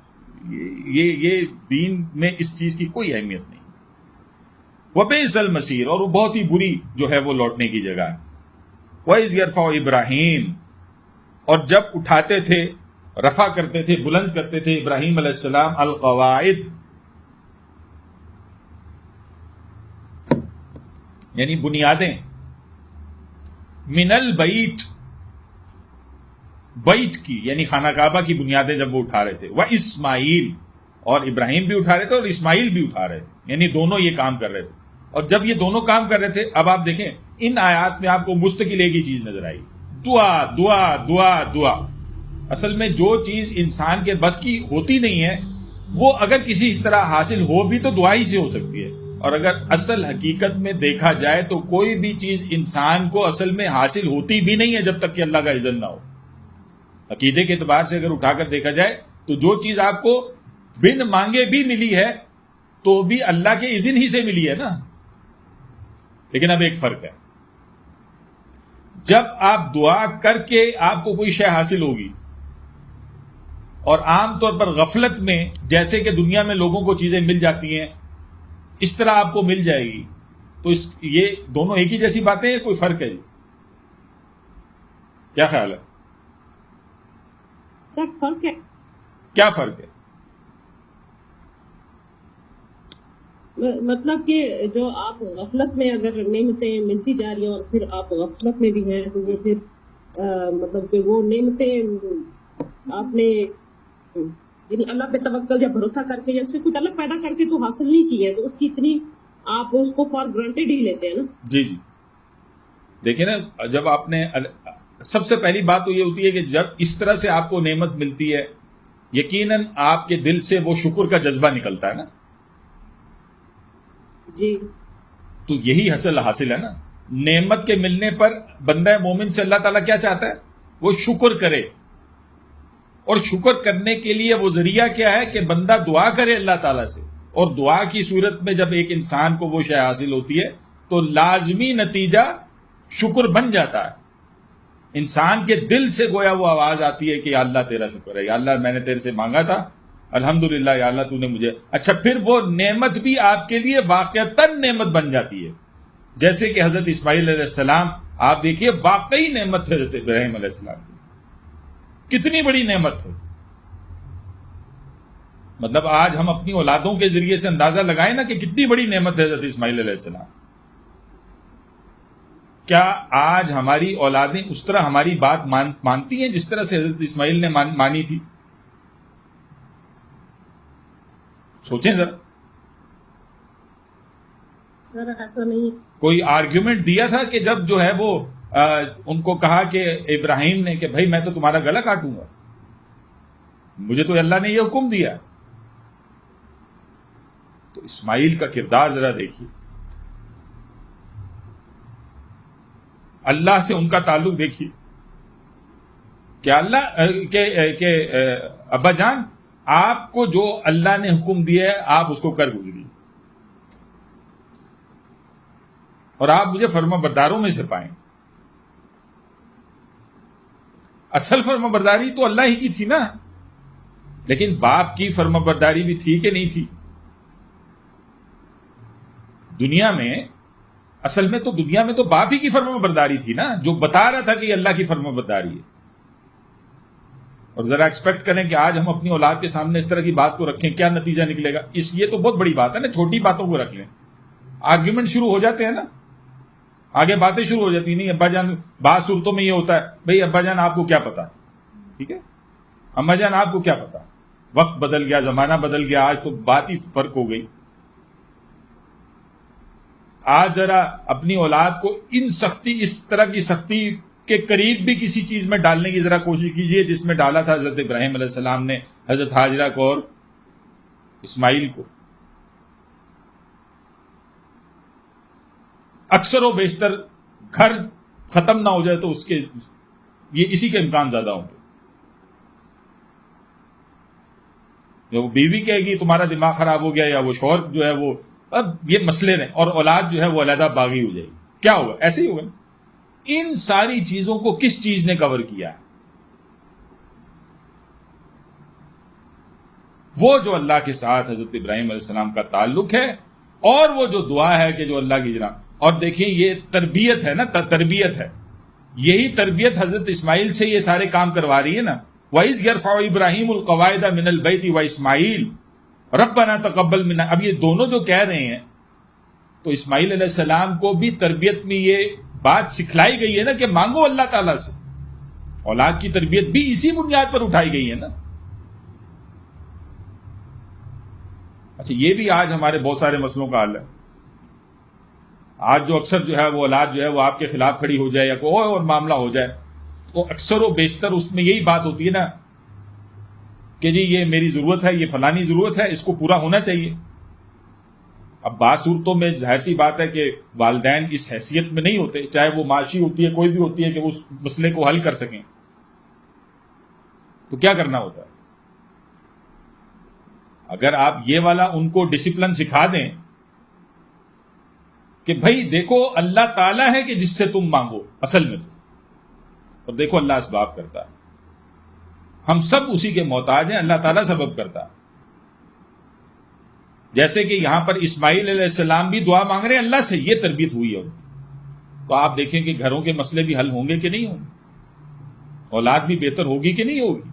یہ دین میں اس چیز کی کوئی اہمیت نہیں. وَبِئْسَ الْمَصِيرُ، اور وہ بہت ہی بری جو ہے وہ لوٹنے کی جگہ ہے. وَإِذْ يَرْفَعُ ابراہیم، اور جب اٹھاتے تھے، رفع کرتے تھے، بلند کرتے تھے ابراہیم علیہ السلام القواعد، یعنی بنیادیں، من البیت، بیت کی یعنی خانہ کعبہ کی بنیادیں جب وہ اٹھا رہے تھے. وَإِسماعیل، اور ابراہیم بھی اٹھا رہے تھے اور اسماعیل بھی اٹھا رہے تھے، یعنی دونوں یہ کام کر رہے تھے. اور جب یہ دونوں کام کر رہے تھے، اب آپ دیکھیں ان آیات میں آپ کو مستقل ایک ہی چیز نظر آئی، دعا دعا دعا دعا. اصل میں جو چیز انسان کے بس کی ہوتی نہیں ہے، وہ اگر کسی طرح حاصل ہو بھی تو دعا ہی سے ہو سکتی ہے. اور اگر اصل حقیقت میں دیکھا جائے تو کوئی بھی چیز انسان کو اصل میں حاصل ہوتی بھی نہیں ہے جب تک کہ اللہ کا اذن نہ ہو. عقیدے کے اعتبار سے اگر اٹھا کر دیکھا جائے تو جو چیز آپ کو بن مانگے بھی ملی ہے تو بھی اللہ کے اذن ہی سے ملی ہے نا. لیکن اب ایک فرق ہے, جب آپ دعا کر کے آپ کو کوئی شے حاصل ہوگی اور عام طور پر غفلت میں جیسے کہ دنیا میں لوگوں کو چیزیں مل جاتی ہیں اس طرح آپ کو مل جائے گی, تو یہ دونوں ایک ہی جیسی باتیں ہیں, کوئی فرق ہے جی؟ کیا خیال ہے؟ سر فرق ہے. کیا فرق ہے؟ مطلب کہ جو آپ غفلت میں اگر نعمتیں ملتی جا رہی ہیں اور پھر آپ غفلت میں بھی ہیں تو وہ پھر مطلب کہ وہ نعمتیں آپ نے یعنی اللہ پہ توکل یا بھروسہ کر کے یا اس سے کچھ الگ پیدا کر کے تو حاصل نہیں کی ہے, تو اس کی اتنی آپ اس کو فار گرانٹیڈ ہی لیتے ہیں نا. جی جی دیکھیں نا, جب آپ نے سب سے پہلی بات تو یہ ہوتی ہے کہ جب اس طرح سے آپ کو نعمت ملتی ہے یقیناً آپ کے دل سے وہ شکر کا جذبہ نکلتا ہے نا. جی تو یہی حاصل ہے نا. نعمت کے ملنے پر بندہ مومن سے اللہ تعالیٰ کیا چاہتا ہے؟ وہ شکر کرے, اور شکر کرنے کے لیے وہ ذریعہ کیا ہے کہ بندہ دعا کرے اللہ تعالیٰ سے, اور دعا کی صورت میں جب ایک انسان کو وہ شے حاصل ہوتی ہے تو لازمی نتیجہ شکر بن جاتا ہے. انسان کے دل سے گویا وہ آواز آتی ہے کہ یا اللہ تیرا شکر ہے, یا اللہ میں نے تیرے سے مانگا تھا, الحمدللہ یا اللہ تو نے مجھے. اچھا پھر وہ نعمت بھی آپ کے لیے واقعتاً نعمت بن جاتی ہے, جیسے کہ حضرت اسماعیل علیہ السلام آپ دیکھیے واقعی نعمت ہے حضرت ابراہیم علیہ السلام کی, کتنی بڑی نعمت ہے. مطلب آج ہم اپنی اولادوں کے ذریعے سے اندازہ لگائیں نا کہ کتنی بڑی نعمت ہے حضرت اسماعیل علیہ السلام. کیا آج ہماری اولادیں اس طرح ہماری بات مانتی ہیں جس طرح سے حضرت اسماعیل نے مانی تھی؟ سوچیں ذرا. سر ایسا نہیں. کوئی آرگیومنٹ دیا تھا کہ جب جو ہے وہ ان کو کہا کہ ابراہیم نے کہ بھائی میں تو تمہارا گلا کاٹوں گا, مجھے تو اللہ نے یہ حکم دیا. تو اسماعیل کا کردار ذرا دیکھیے, اللہ سے ان کا تعلق دیکھیے. کہ اللہ کہ ابا جان آپ کو جو اللہ نے حکم دیا ہے آپ اس کو کر گزریے, اور آپ مجھے فرما برداروں میں سے پائیں. اصل فرما برداری تو اللہ ہی کی تھی نا, لیکن باپ کی فرما برداری بھی تھی کہ نہیں تھی؟ دنیا میں اصل میں تو دنیا میں تو باپ ہی کی فرما برداری تھی نا, جو بتا رہا تھا کہ یہ اللہ کی فرما برداری ہے. اور ذرا ایکسپیکٹ کریں کہ آج ہم اپنی اولاد کے سامنے اس طرح کی بات کو رکھیں, کیا نتیجہ نکلے گا؟ یہ تو بہت بڑی بات ہے نا, چھوٹی باتوں کو رکھ لیں, آرگیومنٹ شروع ہو جاتے ہیں نا, آگے باتیں شروع ہو جاتی. نہیں ابا جان, بعض صورتوں میں یہ ہوتا ہے بھئی ابا جان آپ کو کیا پتا, ٹھیک ہے, اما جان آپ کو کیا پتا, وقت بدل گیا, زمانہ بدل گیا, آج تو بات ہی فرق ہو گئی. آج ذرا اپنی اولاد کو اس طرح کی سختی کے قریب بھی کسی چیز میں ڈالنے کی ذرا کوشش کیجئے جس میں ڈالا تھا حضرت ابراہیم علیہ السلام نے حضرت ہاجرہ کو اور اسماعیل کو. اکثر و بیشتر گھر ختم نہ ہو جائے تو اسی کے امکان زیادہ ہوں گے. وہ بیوی کہے گی تمہارا دماغ خراب ہو گیا, یا وہ شوہر جو ہے وہ, اب یہ مسئلے نے, اور اولاد جو ہے وہ علیحدہ باغی ہو جائے گی. کیا ہوگا؟ ایسے ہی ہوگا. ان ساری چیزوں کو کس چیز نے کور کیا ہے؟ وہ جو اللہ کے ساتھ حضرت ابراہیم علیہ السلام کا تعلق ہے, اور وہ جو دعا ہے کہ جو اللہ کی جناب. اور دیکھیں یہ تربیت ہے نا, تربیت ہے. یہی تربیت حضرت اسماعیل سے یہ سارے کام کروا رہی ہے نا. وَإِذْ يَرْفَعُ إِبْرَاهِيمُ الْقَوَاعِدَ مِنَ الْبَيْتِ وَإِسْمَاعِيلُ رَبَّنَا تَقَبَّلْ مِنَّا. اب یہ دونوں جو کہہ رہے ہیں تو اسماعیل علیہ السلام کو بھی تربیت میں یہ بات سکھلائی گئی ہے نا کہ مانگو اللہ تعالیٰ سے. اولاد کی تربیت بھی اسی بنیاد پر اٹھائی گئی ہے نا. اچھا یہ بھی آج ہمارے بہت سارے مسئلوں کا حل ہے. آج جو اکثر جو ہے وہ اولاد جو ہے وہ آپ کے خلاف کھڑی ہو جائے یا کوئی اور معاملہ ہو جائے تو اکثر و بیشتر اس میں یہی بات ہوتی ہے نا کہ جی یہ میری ضرورت ہے, یہ فلانی ضرورت ہے, اس کو پورا ہونا چاہیے. اب بعض صورتوں میں ظاہر سی بات ہے کہ والدین اس حیثیت میں نہیں ہوتے، چاہے وہ معاشی ہوتی ہے کوئی بھی ہوتی ہے، کہ وہ اس مسئلے کو حل کر سکیں، تو کیا کرنا ہوتا ہے؟ اگر آپ یہ والا ان کو ڈسپلن سکھا دیں کہ بھائی دیکھو اللہ تعالیٰ ہے کہ جس سے تم مانگو اصل میں، اور دیکھو اللہ اسباب کرتا ہے، ہم سب اسی کے محتاج ہیں، اللہ تعالیٰ سبب کرتا ہے. جیسے کہ یہاں پر اسماعیل علیہ السلام بھی دعا مانگ رہے ہیں اللہ سے، یہ تربیت ہوئی ہے. تو آپ دیکھیں کہ گھروں کے مسئلے بھی حل ہوں گے کہ نہیں ہوں گے، اولاد بھی بہتر ہوگی کہ نہیں ہوگی.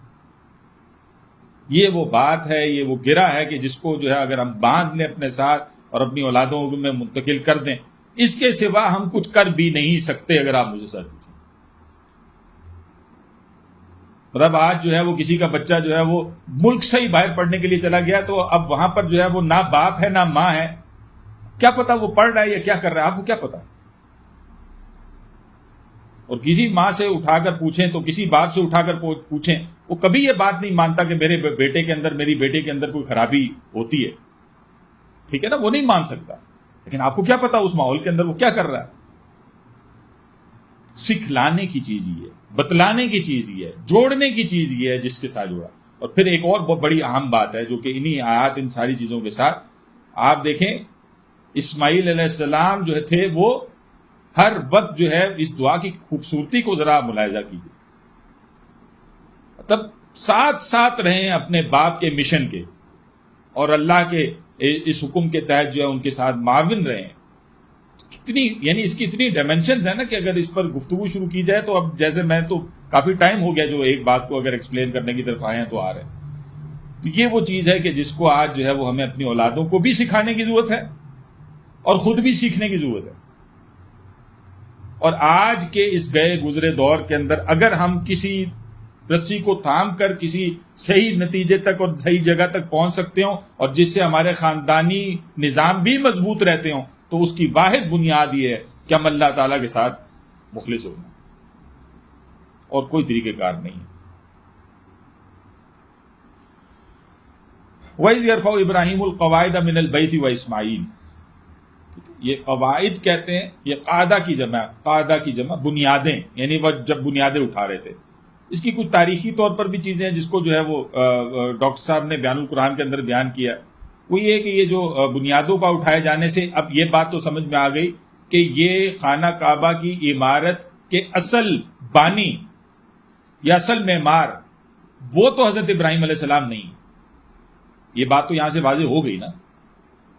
یہ وہ بات ہے، یہ وہ گرہ ہے کہ جس کو جو ہے اگر ہم باندھ لیں اپنے ساتھ اور اپنی اولادوں میں منتقل کر دیں، اس کے سوا ہم کچھ کر بھی نہیں سکتے. اگر آپ مجھے سر پوچھیں، مطلب آج جو ہے وہ کسی کا بچہ جو ہے وہ ملک سے ہی باہر پڑھنے کے لیے چلا گیا، تو اب وہاں پر جو ہے وہ نہ باپ ہے نہ ماں ہے، کیا پتا وہ پڑھ رہا ہے یا کیا کر رہا ہے، آپ کو کیا پتا. اور کسی ماں سے اٹھا کر پوچھیں تو کسی باپ سے اٹھا کر پوچھیں، وہ کبھی یہ بات نہیں مانتا کہ میرے بیٹے کے اندر، میری بیٹے کے اندر کوئی خرابی ہوتی ہے. ٹھیک ہے نا، وہ نہیں مان سکتا. لیکن آپ کو کیا پتا اس ماحول کے اندر وہ کیا کر رہا ہے. سکھلانے کی چیز یہ ہے، بتلانے کی چیز یہ ہے، جوڑنے کی چیز یہ ہے جس کے ساتھ جوڑا. اور پھر ایک اور بہت بڑی اہم بات ہے جو کہ انہی آیات، ان ساری چیزوں کے ساتھ آپ دیکھیں، اسماعیل علیہ السلام جو تھے وہ ہر وقت جو ہے اس دعا کی خوبصورتی کو ذرا ملاحظہ کیجیے. مطلب ساتھ ساتھ رہیں اپنے باپ کے مشن کے، اور اللہ کے اس حکم کے تحت جو ہے ان کے ساتھ معاون رہیں. کتنی یعنی اس کی اتنی ڈائمینشنز ہیں نا کہ اگر اس پر گفتگو شروع کی جائے تو اب جیسے میں تو کافی ٹائم ہو گیا جو ایک بات کو اگر ایکسپلین کرنے کی طرف آئے ہیں تو آ رہے ہیں. تو یہ وہ چیز ہے کہ جس کو آج جو ہے وہ ہمیں اپنی اولادوں کو بھی سکھانے کی ضرورت ہے اور خود بھی سیکھنے کی ضرورت ہے. اور آج کے اس گئے گزرے دور کے اندر اگر ہم کسی رسی کو تھام کر کسی صحیح نتیجے تک اور صحیح جگہ تک پہنچ سکتے ہوں اور جس سے ہمارے خاندانی نظام بھی مضبوط رہتے ہوں، تو اس کی واحد بنیاد یہ ہے کہ ہم اللہ تعالیٰ کے ساتھ مخلص ہونا، اور کوئی طریقہ کار نہیں ہے. وَإِذْ يَرْفَعُ إِبْرَاهِيمُ الْقَوَاعِدَ مِنَ الْبَيْتِ وَإِسْمَاعِيلُ، یہ قواعد کہتے ہیں، یہ قاعدہ کی جمع بنیادیں، یعنی وہ جب بنیادیں اٹھا رہے تھے. اس کی کچھ تاریخی طور پر بھی چیزیں ہیں جس کو جو ہے وہ ڈاکٹر صاحب نے بیان القرآن کے اندر بیان کیا. وہ یہ کہ یہ جو بنیادوں کا اٹھائے جانے سے اب یہ بات تو سمجھ میں آ گئی کہ یہ خانہ کعبہ کی عمارت کے اصل بانی یا اصل معمار وہ تو حضرت ابراہیم علیہ السلام نہیں. یہ بات تو یہاں سے واضح ہو گئی نا،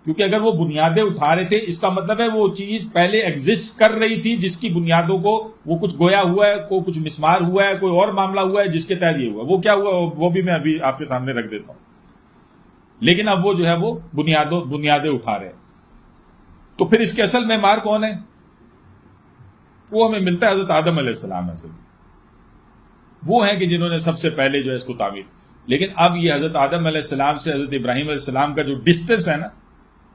کیونکہ اگر وہ بنیادیں اٹھا رہے تھے اس کا مطلب ہے وہ چیز پہلے ایگزسٹ کر رہی تھی جس کی بنیادوں کو وہ کچھ گویا ہوا ہے، کوئی کچھ مسمار ہوا ہے، کوئی اور معاملہ ہوا ہے جس کے تحت یہ ہوا. وہ کیا ہوا وہ بھی میں ابھی آپ کے سامنے رکھ دیتا ہوں. لیکن اب وہ جو ہے وہ بنیادیں اٹھا رہے ہیں. تو پھر اس کے اصل معمار کون ہے؟ وہ ہمیں ملتا ہے حضرت آدم علیہ السلام. اصل وہ ہیں کہ جنہوں نے سب سے پہلے جو ہے اس کو تعمیر. لیکن اب یہ حضرت آدم علیہ السلام سے حضرت ابراہیم علیہ السلام کا جو ڈسٹنس ہے نا،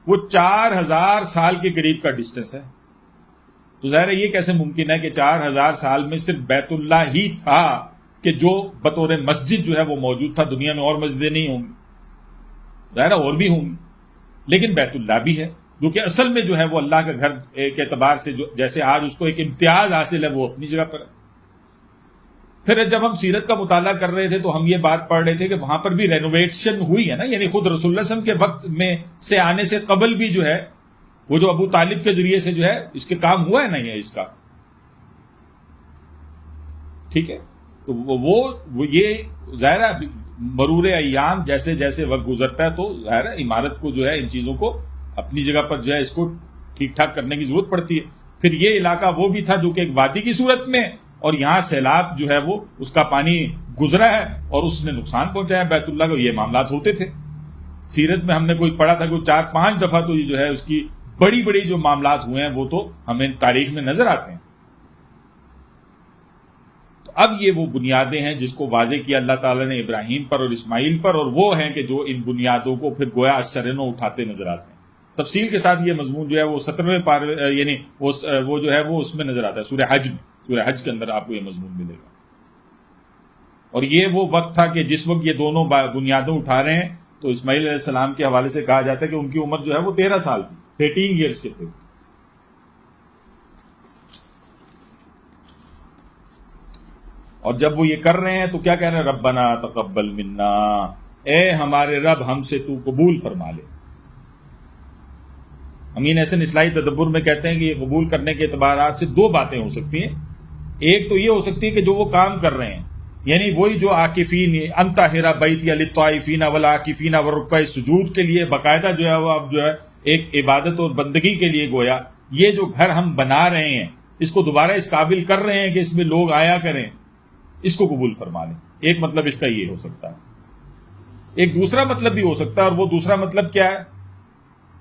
وہ 4000 سال کے قریب کا ڈسٹنس ہے. تو ظاہر ہے یہ کیسے ممکن ہے کہ 4000 سال میں صرف بیت اللہ ہی تھا کہ جو بطور مسجد جو ہے وہ موجود تھا. دنیا میں اور مسجدیں نہیں ہوں گی، ظاہر ہے اور بھی ہوں گی، لیکن بیت اللہ بھی ہے جو کہ اصل میں جو ہے وہ اللہ کا گھر کے اعتبار سے جو جیسے آج اس کو ایک امتیاز حاصل ہے وہ اپنی جگہ پر ہے. پھر جب ہم سیرت کا مطالعہ کر رہے تھے تو ہم یہ بات پڑھ رہے تھے کہ وہاں پر بھی رینوویشن ہوئی ہے نا، یعنی خود رسول اللہ صلی اللہ علیہ وسلم کے وقت میں سے آنے سے قبل بھی جو ہے وہ جو ابو طالب کے ذریعے سے جو ہے اس کے کام ہوا ہے نہیں ہے اس کا. ٹھیک ہے، تو وہ یہ ظاہر ہے مرور ایام جیسے جیسے وقت گزرتا ہے تو ظاہر ہے عمارت کو جو ہے ان چیزوں کو اپنی جگہ پر جو ہے اس کو ٹھیک ٹھاک کرنے کی ضرورت پڑتی ہے. پھر یہ علاقہ وہ بھی تھا جو کہ ایک وادی کی صورت میں، اور یہاں سیلاب جو ہے وہ اس کا پانی گزرا ہے اور اس نے نقصان پہنچایا بیت اللہ کو. یہ معاملات ہوتے تھے سیرت میں، ہم نے کوئی پڑھا تھا کوئی 4-5 دفعہ تو یہ جو ہے اس کی بڑی بڑی جو معاملات ہوئے ہیں وہ تو ہمیں تاریخ میں نظر آتے ہیں. تو اب یہ وہ بنیادیں ہیں جس کو واضح کیا اللہ تعالیٰ نے ابراہیم پر اور اسماعیل پر، اور وہ ہیں کہ جو ان بنیادوں کو پھر گویا اشرنوں اٹھاتے نظر آتے ہیں. تفصیل کے ساتھ یہ مضمون جو ہے وہ 17ویں پارے یعنی وہ جو ہے وہ اس میں نظر آتا ہے سورہ حج کے اندر آپ کو یہ مضمون ملے گا. اور یہ وہ وقت تھا کہ جس وقت یہ دونوں بنیادوں اٹھا رہے ہیں تو اسماعیل علیہ السلام کے حوالے سے کہا جاتا ہے کہ ان کی عمر جو ہے وہ 13 سال تھی. 13 ایئرس کے تھے. اور جب وہ یہ کر رہے ہیں تو کیا کہہ رہے ہیں؟ ربنا تقبل منا، اے ہمارے رب ہم سے تو قبول فرما لے. امین احسن اصلاحی تدبر میں کہتے ہیں کہ یہ قبول کرنے کے اعتبارات سے دو باتیں ہو سکتی ہیں. ایک تو یہ ہو سکتی ہے کہ جو وہ کام کر رہے ہیں، یعنی وہی جو عاکفین انطہر بیتی للطائفین والعاکفین والرکع السجود کے لیے باقاعدہ جو ہے وہ اب جو ہے ایک عبادت اور بندگی کے لیے گویا یہ جو گھر ہم بنا رہے ہیں اس کو دوبارہ اس قابل کر رہے ہیں کہ اس میں لوگ آیا کریں، اس کو قبول فرما لیں. ایک مطلب اس کا یہ ہو سکتا ہے. ایک دوسرا مطلب بھی ہو سکتا ہے، اور وہ دوسرا مطلب کیا ہے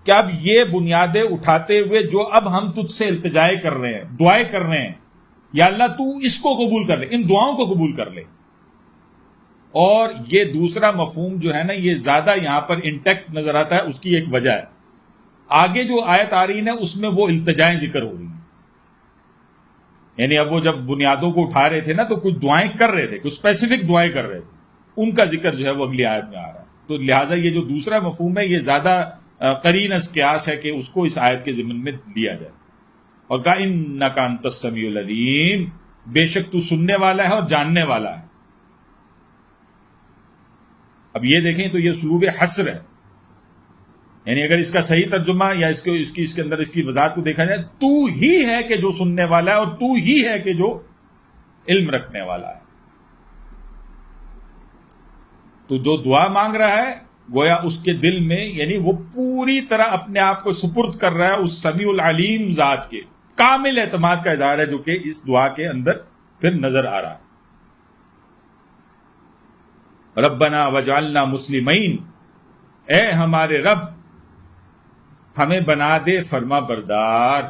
کہ اب یہ بنیادیں اٹھاتے ہوئے جو اب ہم تجھ سے التجائے کر رہے ہیں، دعائیں کر رہے ہیں، یا اللہ تو اس کو قبول کر لے، ان دعاؤں کو قبول کر لے. اور یہ دوسرا مفہوم جو ہے نا یہ زیادہ یہاں پر انٹیکٹ نظر آتا ہے. اس کی ایک وجہ ہے، آگے جو آیت آ رہی ہے اس میں وہ التجائیں ذکر ہو رہی ہیں. یعنی اب وہ جب بنیادوں کو اٹھا رہے تھے نا تو کچھ دعائیں کر رہے تھے، کچھ اسپیسیفک دعائیں کر رہے تھے، ان کا ذکر جو ہے وہ اگلی آیت میں آ رہا ہے. تو لہٰذا یہ جو دوسرا مفہوم ہے یہ زیادہ قرین از قیاس ہے کہ اس کو اس آیت کے ضمن میں لیا جائے. اور کہا انک انت السمیع العلیم، بے شک تو سننے والا ہے اور جاننے والا ہے. اب یہ دیکھیں تو یہ اسلوب حصر ہے، یعنی اگر اس کا صحیح ترجمہ یا اس کے اندر اس کی وضاحت کو دیکھا جائے، تو ہی ہے کہ جو سننے والا ہے اور تو ہی ہے کہ جو علم رکھنے والا ہے. تو جو دعا مانگ رہا ہے گویا اس کے دل میں یعنی وہ پوری طرح اپنے آپ کو سپرد کر رہا ہے اس سمیع العلیم ذات کے. کامل اعتماد کا اظہار ہے جو کہ اس دعا کے اندر پھر نظر آ رہا ہے. ربنا وجعلنا مسلمین، اے ہمارے رب ہمیں بنا دے فرما بردار.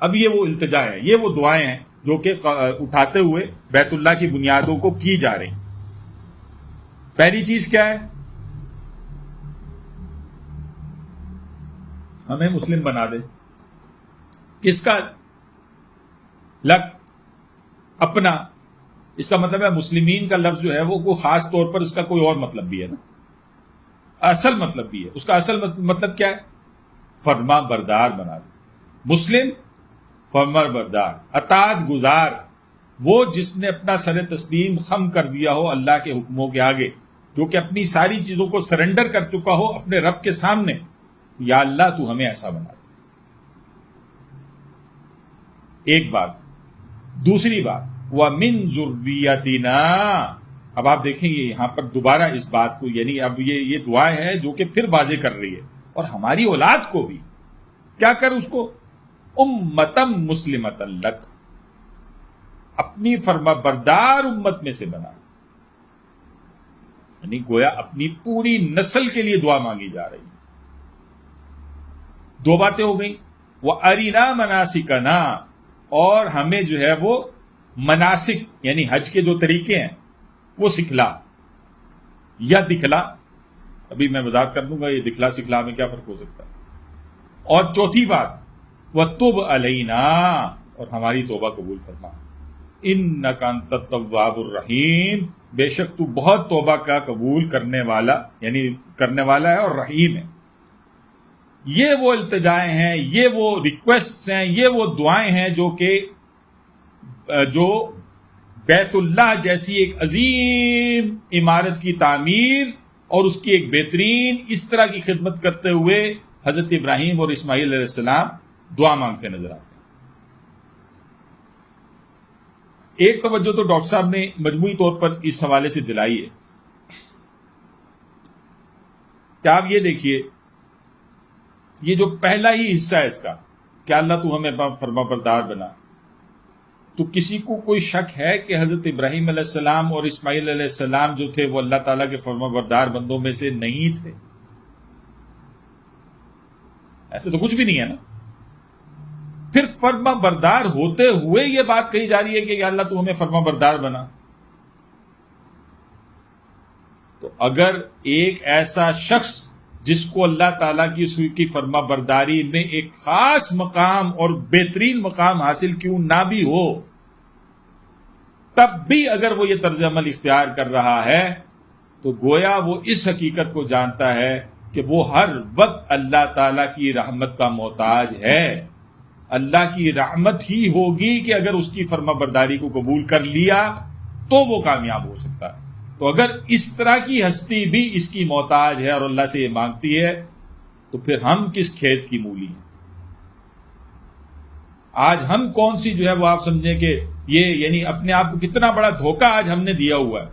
اب یہ وہ التجا ہے، یہ وہ دعائیں ہیں جو کہ اٹھاتے ہوئے بیت اللہ کی بنیادوں کو کی جا رہی. پہلی چیز کیا ہے؟ ہمیں مسلم بنا دے. کس کا؟ لگ اپنا. اس کا مطلب ہے مسلمین کا لفظ جو ہے وہ کوئی خاص طور پر اس کا کوئی اور مطلب بھی ہے نا، اصل مطلب بھی ہے. اس کا اصل مطلب کیا ہے؟ فرما بردار بنا دے. مسلم فرما بردار، اطاعت گزار، وہ جس نے اپنا سر تسلیم خم کر دیا ہو اللہ کے حکموں کے آگے، جو کہ اپنی ساری چیزوں کو سرنڈر کر چکا ہو اپنے رب کے سامنے. یا اللہ تو ہمیں ایسا بنا دے. ایک بات. دوسری بات وَمِن ذُرِّيَّتِنَا. اب آپ دیکھیں یہ یہاں پر دوبارہ اس بات کو یعنی اب یہ دعا ہے جو کہ پھر واضح کر رہی ہے، اور ہماری اولاد کو بھی کیا کر اس کو امتم مسلمۃ لک، اپنی فرما بردار امت میں سے بنا. یعنی گویا اپنی پوری نسل کے لیے دعا مانگی جا رہی ہے. دو باتیں ہو گئیں. وَأَرِنَا مَنَاسِكَنَا، اور ہمیں جو ہے وہ مناسک یعنی حج کے جو طریقے ہیں وہ سکھلا یا دکھلا. ابھی میں وضاحت کر دوں گا یہ دکھلا سکھلا میں کیا فرق ہو سکتا ہے. اور چوتھی بات وَتُبْ عَلَيْنَا، اور ہماری توبہ قبول فرما. اِنَّكَ أَنْتَ التَّوَّابُ الرَّحِيمُ، بے شک تو بہت توبہ کا قبول کرنے والا یعنی کرنے والا ہے اور رحیم ہے. یہ وہ التجائیں ہیں، یہ وہ ریکویسٹس ہیں، یہ وہ دعائیں ہیں جو بیت اللہ جیسی ایک عظیم عمارت کی تعمیر اور اس کی ایک بہترین اس طرح کی خدمت کرتے ہوئے حضرت ابراہیم اور اسماعیل علیہ السلام دعا مانگتے نظر آتے ہیں. ایک توجہ تو ڈاکٹر صاحب نے مجموعی طور پر اس حوالے سے دلائی ہے کہ آپ یہ دیکھیے یہ جو پہلا ہی حصہ ہے اس کا کہ اللہ تو ہمیں فرما بردار بنا، تو کسی کو کوئی شک ہے کہ حضرت ابراہیم علیہ السلام اور اسماعیل علیہ السلام جو تھے وہ اللہ تعالیٰ کے فرما بردار بندوں میں سے نہیں تھے؟ ایسے تو کچھ بھی نہیں ہے نا. پھر فرما بردار ہوتے ہوئے یہ بات کہی جا رہی ہے کہ یا اللہ تو ہمیں فرما بردار بنا. تو اگر ایک ایسا شخص جس کو اللہ تعالیٰ کی فرما برداری میں ایک خاص مقام اور بہترین مقام حاصل کیوں نہ بھی ہو، تب بھی اگر وہ یہ طرز عمل اختیار کر رہا ہے تو گویا وہ اس حقیقت کو جانتا ہے کہ وہ ہر وقت اللہ تعالیٰ کی رحمت کا محتاج ہے. اللہ کی رحمت ہی ہوگی کہ اگر اس کی فرما برداری کو قبول کر لیا تو وہ کامیاب ہو سکتا ہے. تو اگر اس طرح کی ہستی بھی اس کی محتاج ہے اور اللہ سے یہ مانگتی ہے تو پھر ہم کس کھیت کی مولی ہیں؟ آج ہم کون سی جو ہے وہ آپ سمجھیں کہ یہ یعنی اپنے آپ کو کتنا بڑا دھوکہ آج ہم نے دیا ہوا ہے.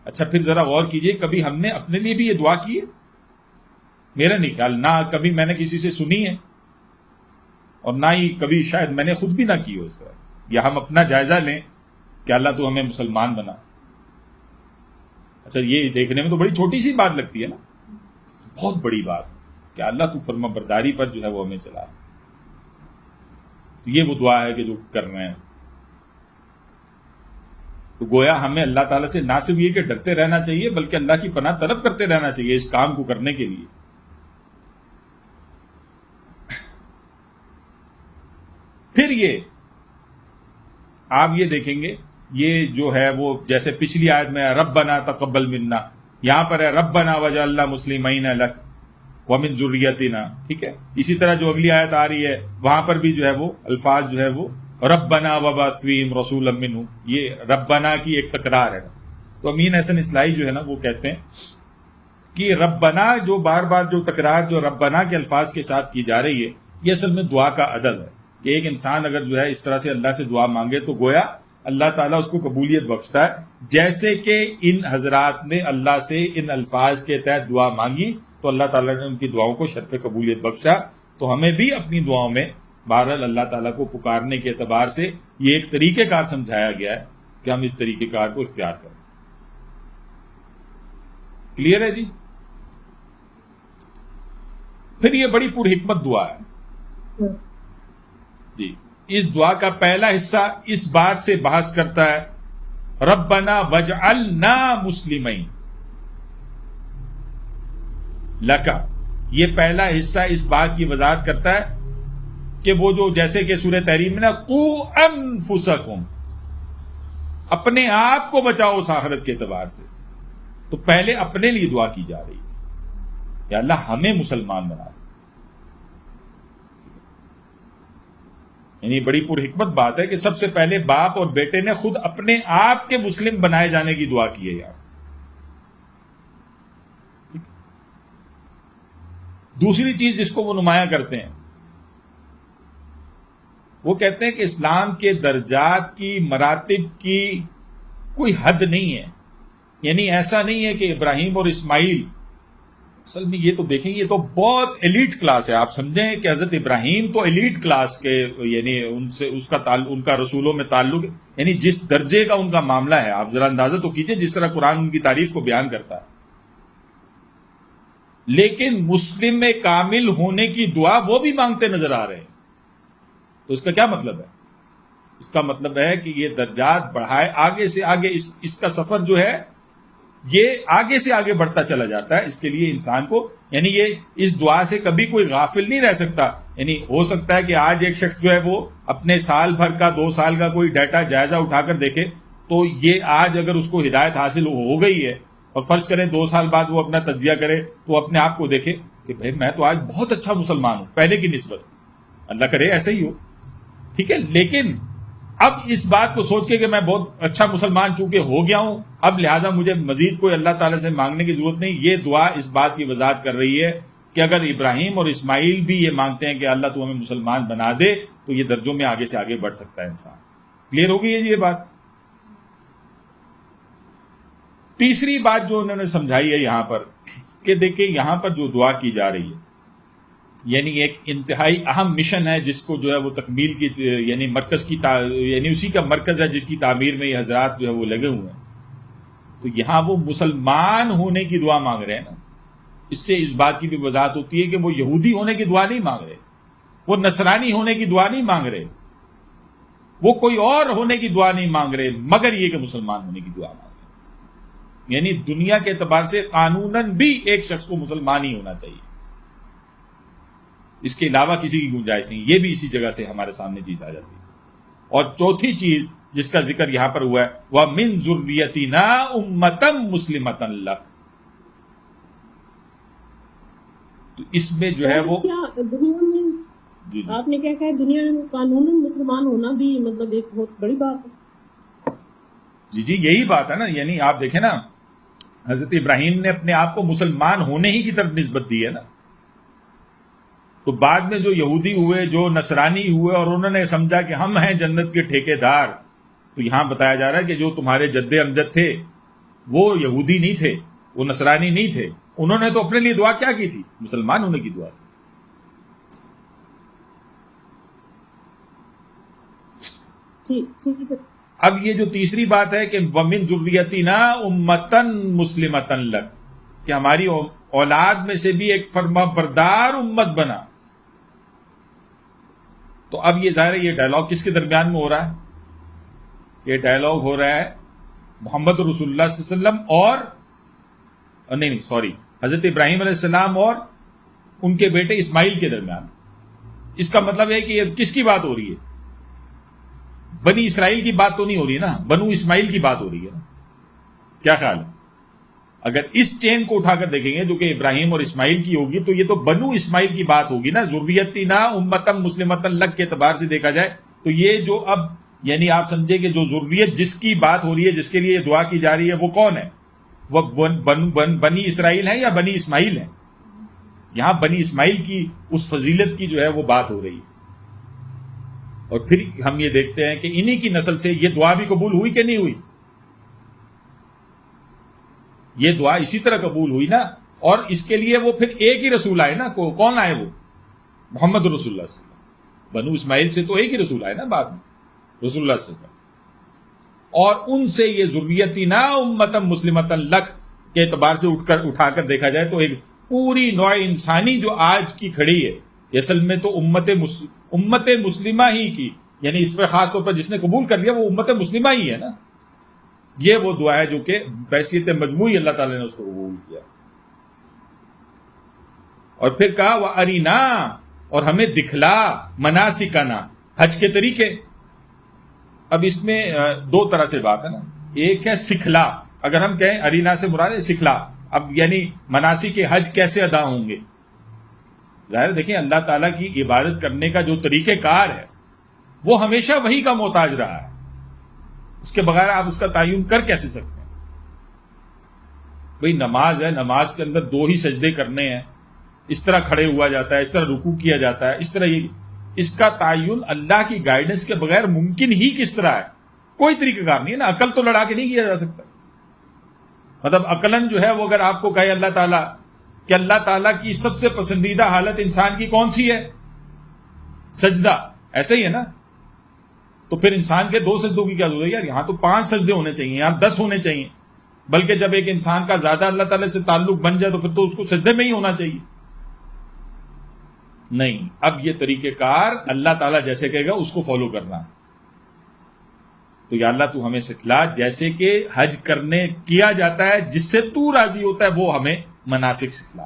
اچھا پھر ذرا غور کیجئے، کبھی ہم نے اپنے لیے بھی یہ دعا کی ہے؟ میرا نہیں خیال، نہ کبھی میں نے کسی سے سنی ہے اور نہ ہی کبھی شاید میں نے خود بھی نہ کی ہو اس طرح. یا ہم اپنا جائزہ لیں کہ اللہ تو ہمیں مسلمان بنا. اچھا یہ دیکھنے میں تو بڑی چھوٹی سی بات لگتی ہے نا، بہت بڑی بات کہ اللہ تو فرما برداری پر جو ہے وہ ہمیں چلا. یہ وہ دعا ہے کہ جو کر رہے ہیں. تو گویا ہمیں اللہ تعالیٰ سے نہ صرف یہ کہ ڈرتے رہنا چاہیے بلکہ اللہ کی پناہ طلب کرتے رہنا چاہیے اس کام کو کرنے کے لیے. پھر یہ آپ یہ دیکھیں گے، یہ جو ہے وہ جیسے پچھلی آیت میں ربنا تقبل منا، یہاں پر ہے ربنا وجعلنا مسلمین لک ومن ذریتنا، ٹھیک ہے. اسی طرح جو اگلی آیت آ رہی ہے وہاں پر بھی جو ہے وہ الفاظ جو ہے وہ ربنا وبعث فیہم رسولا منہم، یہ ربنا کی ایک تکرار ہے. تو امین احسن اصلاحی جو ہے نا وہ کہتے ہیں کہ ربنا جو بار بار جو تکرار جو ربنا کے الفاظ کے ساتھ کی جا رہی ہے یہ اصل میں دعا کا ادب ہے کہ ایک انسان اگر جو ہے اس طرح سے اللہ سے دعا مانگے تو گویا اللہ تعالیٰ اس کو قبولیت بخشتا ہے. جیسے کہ ان حضرات نے اللہ سے ان الفاظ کے تحت دعا مانگی تو اللہ تعالیٰ نے ان کی دعاؤں کو شرف قبولیت بخشا. تو ہمیں بھی اپنی دعاؤں میں بہرحال اللہ تعالیٰ کو پکارنے کے اعتبار سے یہ ایک طریقہ کار سمجھایا گیا ہے کہ ہم اس طریقہ کار کو اختیار کریں. کلیئر ہے جی؟ پھر یہ بڑی پر حکمت دعا ہے جی. اس دعا کا پہلا حصہ اس بات سے بحث کرتا ہے ربنا وجعلنا مسلمین لکا. یہ پہلا حصہ اس بات کی وضاحت کرتا ہے کہ وہ جو جیسے کہ سورہ تحریم میں نا قو انفسکم، اپنے آپ کو بچاؤ اس آخرت کے اعتبار سے. تو پہلے اپنے لیے دعا کی جا رہی ہے کہ اللہ ہمیں مسلمان بنا. یعنی بڑی پر حکمت بات ہے کہ سب سے پہلے باپ اور بیٹے نے خود اپنے آپ کے مسلم بنائے جانے کی دعا کی ہے یار. دوسری چیز جس کو وہ نمایاں کرتے ہیں وہ کہتے ہیں کہ اسلام کے درجات کی مراتب کی کوئی حد نہیں ہے. یعنی ایسا نہیں ہے کہ ابراہیم اور اسماعیل، اصل میں یہ تو دیکھیں یہ تو بہت ایلیٹ کلاس ہے. آپ سمجھیں کہ حضرت ابراہیم تو ایلیٹ کلاس کے، یعنی ان سے ان کا رسولوں میں تعلق، یعنی جس درجے کا ان کا معاملہ ہے آپ ذرا اندازہ تو کیجئے جس طرح قرآن ان کی تعریف کو بیان کرتا ہے. لیکن مسلم میں کامل ہونے کی دعا وہ بھی مانگتے نظر آ رہے ہیں. تو اس کا کیا مطلب ہے؟ اس کا مطلب ہے کہ یہ درجات بڑھائے آگے سے آگے، اس کا سفر جو ہے یہ آگے سے آگے بڑھتا چلا جاتا ہے. اس کے لیے انسان کو یعنی یہ اس دعا سے کبھی کوئی غافل نہیں رہ سکتا. یعنی ہو سکتا ہے کہ آج ایک شخص جو ہے وہ اپنے سال بھر کا 2 سال کا کوئی ڈیٹا جائزہ اٹھا کر دیکھے تو یہ آج اگر اس کو ہدایت حاصل ہو گئی ہے اور فرض کریں 2 سال بعد وہ اپنا تجزیہ کرے تو اپنے آپ کو دیکھے کہ بھائی میں تو آج بہت اچھا مسلمان ہوں پہلے کی نسبت. اللہ کرے ایسے ہی ہو، ٹھیک ہے. لیکن اب اس بات کو سوچ کے کہ میں بہت اچھا مسلمان چونکہ ہو گیا ہوں، اب لہٰذا مجھے مزید کوئی اللہ تعالیٰ سے مانگنے کی ضرورت نہیں. یہ دعا اس بات کی وضاحت کر رہی ہے کہ اگر ابراہیم اور اسماعیل بھی یہ مانگتے ہیں کہ اللہ تو ہمیں مسلمان بنا دے تو یہ درجوں میں آگے سے آگے بڑھ سکتا ہے انسان. کلیئر ہو گئی ہے یہ بات؟ تیسری بات جو انہوں نے سمجھائی ہے یہاں پر کہ دیکھیں یہاں پر جو دعا کی جا رہی ہے یعنی ایک انتہائی اہم مشن ہے جس کو جو ہے وہ تکمیل کی، یعنی مرکز کی یعنی اسی کا مرکز ہے جس کی تعمیر میں یہ حضرات جو ہے وہ لگے ہوئے ہیں. تو یہاں وہ مسلمان ہونے کی دعا مانگ رہے ہیں نا. اس سے اس بات کی بھی وضاحت ہوتی ہے کہ وہ یہودی ہونے کی دعا نہیں مانگ رہے، وہ نصرانی ہونے کی دعا نہیں مانگ رہے، وہ کوئی اور ہونے کی دعا نہیں مانگ رہے مگر یہ کہ مسلمان ہونے کی دعا مانگ رہے. یعنی دنیا کے اعتبار سے قانوناً بھی ایک شخص کو مسلمان ہی ہونا چاہیے، اس کے علاوہ کسی کی گنجائش نہیں. یہ بھی اسی جگہ سے ہمارے سامنے چیز آ جاتی ہے. اور چوتھی چیز جس کا ذکر یہاں پر ہوا ہے وَمِن ذُرِّيَّتِنَا أُمَّةً مُسْلِمَةً لَكَ، تو اس میں جو ہے وہ کیا دنیا میں جی جی آپ نے کیا کہا دنیا میں قانوناً مسلمان ہونا بھی مطلب ایک بہت بڑی بات ہے. جی جی یہی بات ہے نا. یعنی آپ دیکھیں نا حضرت ابراہیم نے اپنے آپ کو مسلمان ہونے ہی کی طرف نسبت دی ہے نا. تو بعد میں جو یہودی ہوئے, جو نصرانی ہوئے, اور انہوں نے سمجھا کہ ہم ہیں جنت کے ٹھیکے دار, تو یہاں بتایا جا رہا ہے کہ جو تمہارے جد امجد تھے وہ یہودی نہیں تھے, وہ نصرانی نہیں تھے. انہوں نے تو اپنے لیے دعا کیا کی تھی؟ مسلمان ہونے کی دعا کی. ٹھیک ہے. اب یہ جو تیسری بات ہے کہ وَمِن ذُرِّيَّتِنَا أُمَّةً مُسْلِمَةً لَكَ, کہ ہماری اولاد میں سے بھی ایک فرما بردار امت بنا. تو اب یہ ظاہر ہے یہ ڈائلاگ کس کے درمیان میں ہو رہا ہے؟ یہ ڈائلاگ ہو رہا ہے محمد رسول اللہ صلی اللہ علیہ وسلم اور نہیں سوری حضرت ابراہیم علیہ السلام اور ان کے بیٹے اسماعیل کے درمیان. اس کا مطلب ہے کہ یہ کس کی بات ہو رہی ہے؟ بنی اسرائیل کی بات تو نہیں ہو رہی نا, بنو اسماعیل کی بات ہو رہی ہے نا. کیا خیال ہے؟ اگر اس چین کو اٹھا کر دیکھیں گے جو کہ ابراہیم اور اسماعیل کی ہوگی تو یہ تو بنو اسماعیل کی بات ہوگی نا. ذریتنا امتم مسلمۃ لک کے اعتبار سے دیکھا جائے تو یہ جو اب یعنی آپ سمجھے کہ جو ذریت جس کی بات ہو رہی ہے, جس کے لیے دعا کی جا رہی ہے, وہ کون ہے؟ وہ بنی اسرائیل ہے یا بنی اسماعیل ہے؟ یہاں بنی اسماعیل کی اس فضیلت کی جو ہے وہ بات ہو رہی ہے. اور پھر ہم یہ دیکھتے ہیں کہ انہی کی نسل سے یہ دعا بھی قبول ہوئی کہ نہیں ہوئی؟ یہ دعا اسی طرح قبول ہوئی نا. اور اس کے لیے وہ پھر ایک ہی رسول آئے نا. کون آئے وہ؟ محمد رسول اللہ صلی اللہ علیہ وسلم. بنو اسماعیل سے تو ایک ہی رسول آئے نا بعد میں, رسول اللہ صلی اللہ علیہ وسلم. اور ان سے یہ ذریتنا امتم مسلمۃ لک کے اعتبار سے اٹھا کر دیکھا جائے تو ایک پوری نوع انسانی جو آج کی کھڑی ہے یہ اصل میں تو امت مسلمہ ہی کی, یعنی اس پہ خاص طور پر جس نے قبول کر لیا وہ امت مسلمہ ہی ہے نا. یہ وہ دعا ہے جو کہ بحیثیت مجموعی اللہ تعالی نے اس کو قبول کیا. اور پھر کہا وَأَرِنَا, اور ہمیں دکھلا, مناسکنا, حج کے طریقے. اب اس میں دو طرح سے بات ہے نا. ایک ہے سکھلا, اگر ہم کہیں ارینا سے مراد ہے سکھلا. اب یعنی مناسک حج کیسے ادا ہوں گے؟ ظاہر دیکھیں اللہ تعالیٰ کی عبادت کرنے کا جو طریقہ کار ہے وہ ہمیشہ وہی کا محتاج رہا ہے. اس کے بغیر آپ اس کا تعین کر کیسے سکتے ہیں؟ بھئی نماز ہے, نماز کے اندر دو ہی سجدے کرنے ہیں, اس طرح کھڑے ہوا جاتا ہے, اس طرح رکوع کیا جاتا ہے, اس طرح یہ, اس کا تعین اللہ کی گائیڈنس کے بغیر ممکن ہی کس طرح ہے؟ کوئی طریقہ کار نہیں ہے نا. عقل تو لڑا کے نہیں کیا جا سکتا. مطلب عقلاً جو ہے وہ اگر آپ کو کہے اللہ تعالیٰ کہ اللہ تعالیٰ کی سب سے پسندیدہ حالت انسان کی کون سی ہے؟ سجدہ, ایسے ہی ہے نا. تو پھر انسان کے 2 سجدوں کی کیا ضرورت ہے یار؟ یہاں تو 5 سجدے ہونے چاہیے, یہاں 10 ہونے چاہیے. بلکہ جب ایک انسان کا زیادہ اللہ تعالیٰ سے تعلق بن جائے تو پھر تو اس کو سجدے میں ہی ہونا چاہیے. نہیں, اب یہ طریقہ کار اللہ تعالیٰ جیسے کہے گا اس کو فالو کرنا ہے. تو یا اللہ تو ہمیں سکھلا جیسے کہ حج کرنے کیا جاتا ہے, جس سے تو راضی ہوتا ہے وہ ہمیں مناسک سکھلا.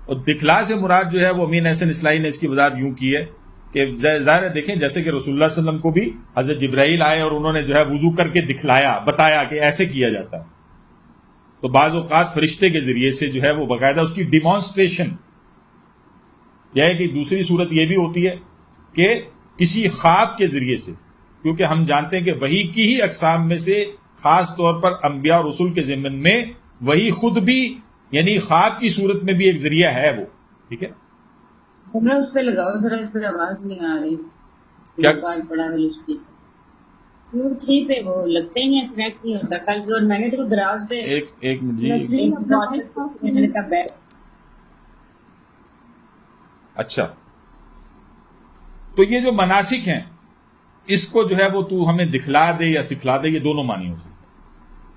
اور دکھلا سے مراد جو ہے وہ امین احسن اصلاحی نے اس کی وضاحت یوں کی ہے کہ ظاہر ہے دیکھیں جیسے کہ رسول اللہ صلی اللہ علیہ وسلم کو بھی حضرت جبرائیل آئے اور انہوں نے جو ہے وضو کر کے دکھلایا, بتایا کہ ایسے کیا جاتا ہے. تو بعض اوقات فرشتے کے ذریعے سے جو ہے وہ باقاعدہ اس کی ڈیمانسٹریشن, یہ ہے کہ دوسری صورت یہ بھی ہوتی ہے کہ کسی خواب کے ذریعے سے, کیونکہ ہم جانتے ہیں کہ وحی کی ہی اقسام میں سے خاص طور پر انبیاء اور رسول کے ضمن میں وہی خود بھی یعنی خواب کی صورت میں بھی ایک ذریعہ ہے وہ. ٹھیک ہے, اس پہ لگاؤ ذرا, اس پہ آواز نہیں آ رہی. کیا پڑا ہے اس کی تھی پہ وہ لگتے ہی ہیں, کنیکٹ نہیں ہوتا. کل بھی اور میں نے تو دراز پہ ایک منٹ جی. نسرین اپنا اچھا, تو یہ جو مناسک ہیں اس کو جو ہے وہ تو ہمیں دکھلا دے یا سکھلا دے, یہ دونوں معنی ہو سکتے ہیں.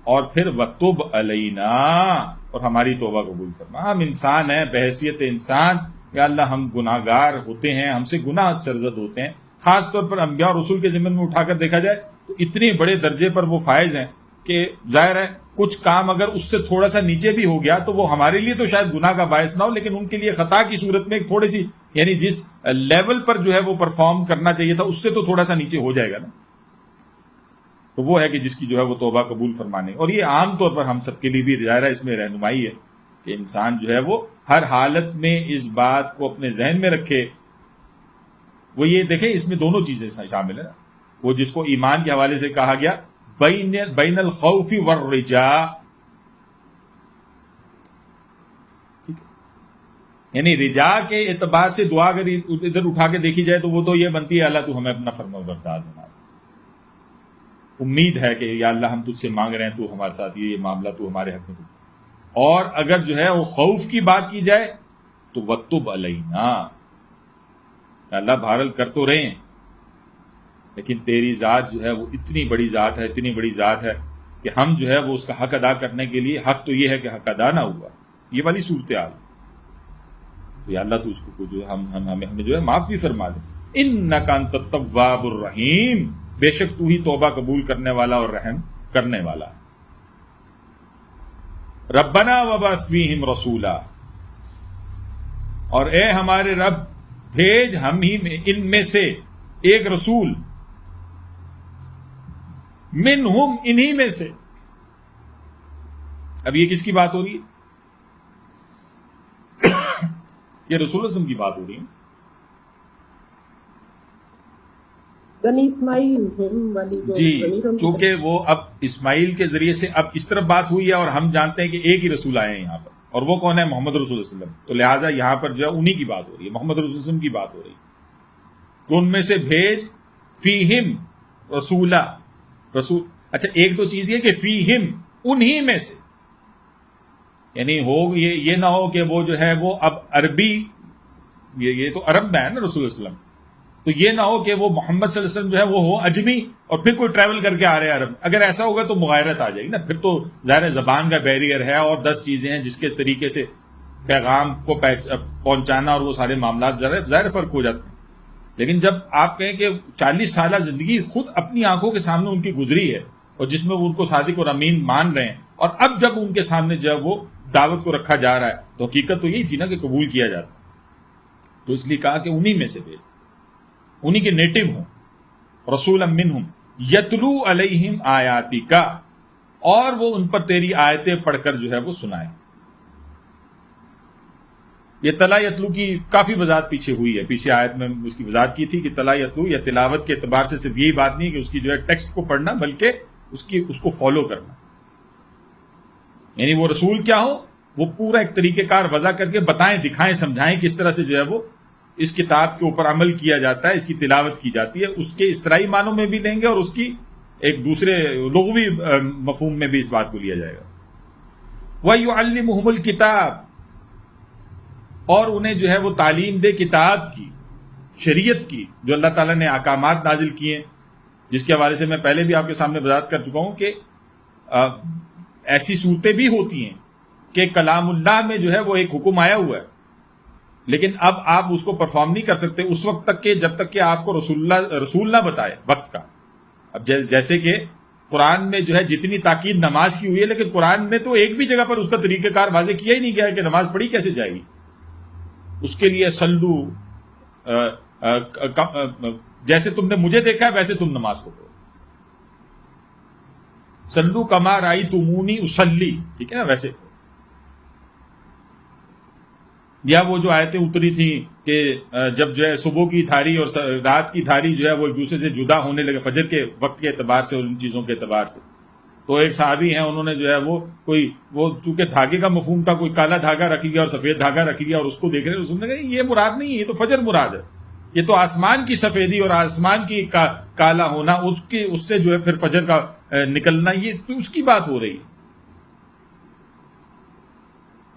اور پھر وَتُبْ عَلَيْنَا, اور ہماری توبہ قبول فرما. ہم انسان ہیں, بحیثیت انسان یا اللہ ہم گناہ گار ہوتے ہیں, ہم سے گناہ سرزد ہوتے ہیں. خاص طور پر انبیاء اور رسول کے ضمن میں اٹھا کر دیکھا جائے تو اتنے بڑے درجے پر وہ فائز ہیں کہ ظاہر ہے کچھ کام اگر اس سے تھوڑا سا نیچے بھی ہو گیا تو وہ ہمارے لیے تو شاید گناہ کا باعث نہ ہو, لیکن ان کے لیے خطا کی صورت میں ایک تھوڑی سی یعنی جس لیول پر جو ہے وہ پرفارم کرنا چاہیے تھا اس سے تو تھوڑا سا نیچے ہو جائے گا نا. تو وہ ہے کہ جس کی جو ہے وہ توبہ قبول فرمانے. اور یہ عام طور پر ہم سب کے لیے بھی ظاہر ہے اس میں رہنمائی ہے کہ انسان جو ہے وہ ہر حالت میں اس بات کو اپنے ذہن میں رکھے. وہ یہ دیکھیں اس میں دونوں چیزیں شامل ہیں نا. وہ جس کو ایمان کے حوالے سے کہا گیا بین الخوف والرجاء، یعنی رجا کے اعتبار سے دعا اگر ادھر اٹھا کے دیکھی جائے تو وہ تو یہ بنتی ہے اللہ تو ہمیں اپنا فرمانبردار بنا دے. امید ہے کہ یا اللہ ہم تجھ سے مانگ رہے ہیں تو ہمارے ساتھ یہ معاملہ تو ہمارے حق میں. اور اگر جو ہے وہ خوف کی بات کی جائے تو وَتُبْ عَلَيْنَا، اللہ بہرحال کر تو رہے ہیں لیکن تیری ذات جو ہے وہ اتنی بڑی ذات ہے، اتنی بڑی ذات ہے کہ ہم جو ہے وہ اس کا حق ادا کرنے کے لیے، حق تو یہ ہے کہ حق ادا نہ ہوا، یہ والی صورتحال. تو یا اللہ تو اس کو جو ہے ہمیں جو ہے معاف بھی فرما دے. اِنَّكَ أَنْتَ التَّوَّابُ الرَّحِيمُ، بے شک تو ہی توبہ قبول کرنے والا اور رحم کرنے والا. ربنا وبعث فیہم رسولا، اور اے ہمارے رب بھیج ہم ہی میں ان میں سے ایک رسول، منہم انہی میں سے. اب یہ کس کی بات ہو رہی ہے؟ یہ رسول اللہ صلی اللہ علیہ وسلم کی بات ہو رہی ہے. بنی اسماعیل والی جو جی، ضمیر ان کی چونکہ وہ اب اسماعیل کے ذریعے سے اب اس طرف بات ہوئی ہے اور ہم جانتے ہیں کہ ایک ہی رسول آئے ہیں یہاں پر، اور وہ کون ہے؟ محمد رسول اللہ صلی اللہ علیہ وسلم. تو لہٰذا یہاں پر جو ہے انہی کی بات ہو رہی ہے، محمد رسول اللہ علیہ وسلم کی بات ہو رہی ہے. تو ان میں سے بھیج فیہم رسولا، رسول. اچھا ایک تو چیز یہ کہ فیہم انہی میں سے، یعنی ہو یہ نہ ہو کہ وہ جو ہے وہ اب عربی، یہ تو عرب میں ہے نا رسول اللہ صلی اللہ علیہ وسلم، تو یہ نہ ہو کہ وہ محمد صلی اللہ علیہ وسلم جو ہے وہ ہو اجمی اور پھر کوئی ٹریول کر کے آ رہے ہیں عرب. اگر ایسا ہوگا تو مغایرت آ جائے گی نا، پھر تو ظاہر زبان کا بیریئر ہے اور 10 چیزیں ہیں جس کے طریقے سے پیغام کو پہنچانا اور وہ سارے معاملات ظاہر فرق ہو جاتے ہیں. لیکن جب آپ کہیں کہ 40 سالہ زندگی خود اپنی آنکھوں کے سامنے ان کی گزری ہے اور جس میں وہ ان کو صادق اور امین مان رہے ہیں، اور اب جب ان کے سامنے جو ہے وہ دعوت کو رکھا جا رہا ہے تو حقیقت تو یہی تھی نا کہ قبول کیا جاتا. تو اس لیے کہا کہ انہی میں سے بھیج، انہی کے نیٹو ہوں. رسولا منہم یتلو علیہم آیاتک، اور وہ ان پر تیری آیتیں پڑھ کر جو ہے وہ سنائے. یہ تلا یتلو کی کافی وضاحت پیچھے ہوئی ہے، پیچھے آیت میں اس کی وضاحت کی تھی کہ تلا یتلو یا تلاوت کے اعتبار سے صرف یہی بات نہیں کہ اس کی جو ہے ٹیکسٹ کو پڑھنا، بلکہ اس کو فالو کرنا. یعنی وہ رسول کیا ہو، وہ پورا ایک طریقہ کار وضع کر کے بتائیں، دکھائیں، سمجھائیں کس طرح سے جو ہے وہ اس کتاب کے اوپر عمل کیا جاتا ہے، اس کی تلاوت کی جاتی ہے. اس کے اصطلاحی معنوں میں بھی لیں گے اور اس کی ایک دوسرے لغوی مفہوم میں بھی اس بات کو لیا جائے گا. وَيُعَلِّمُهُمُ الْكِتَابَ، اور انہیں جو ہے وہ تعلیم دے کتاب کی، شریعت کی، جو اللہ تعالیٰ نے احکامات نازل کیے ہیں، جس کے حوالے سے میں پہلے بھی آپ کے سامنے وضاحت کر چکا ہوں کہ ایسی صورتیں بھی ہوتی ہیں کہ کلام اللہ میں جو ہے وہ ایک حکم آیا ہوا ہے، لیکن اب آپ اس کو پرفارم نہیں کر سکتے اس وقت تک کہ جب تک کہ آپ کو رسول نہ بتائے وقت کا. اب جیسے کہ قرآن میں جو ہے جتنی تاکید نماز کی ہوئی ہے، لیکن قرآن میں تو ایک بھی جگہ پر اس کا طریقہ کار واضح کیا ہی نہیں گیا کہ نماز پڑھی کیسے جائے گی. اس کے لیے سلو، جیسے تم نے مجھے دیکھا ہے ویسے تم نماز کو پڑھو. سلو کما رأیتمونی اصلی، ٹھیک ہے نا، ویسے. یا وہ جو آیتیں اتری تھیں کہ جب جو ہے صبح کی دھاری اور رات کی دھاری جو ہے وہ ایک دوسرے سے جدا ہونے لگے فجر کے وقت کے اعتبار سے اور ان چیزوں کے اعتبار سے، تو ایک صحابی ہیں انہوں نے جو ہے وہ چونکہ دھاگے کا مفہوم تھا، کوئی کالا دھاگا رکھ لیا اور سفید دھاگا رکھ لیا اور اس کو دیکھ رہے ہیں، کہا یہ مراد نہیں ہے، یہ تو فجر مراد ہے، یہ تو آسمان کی سفیدی اور آسمان کی کالا ہونا، اس سے جو ہے پھر فجر کا نکلنا، یہ تو اس کی بات ہو رہی ہے.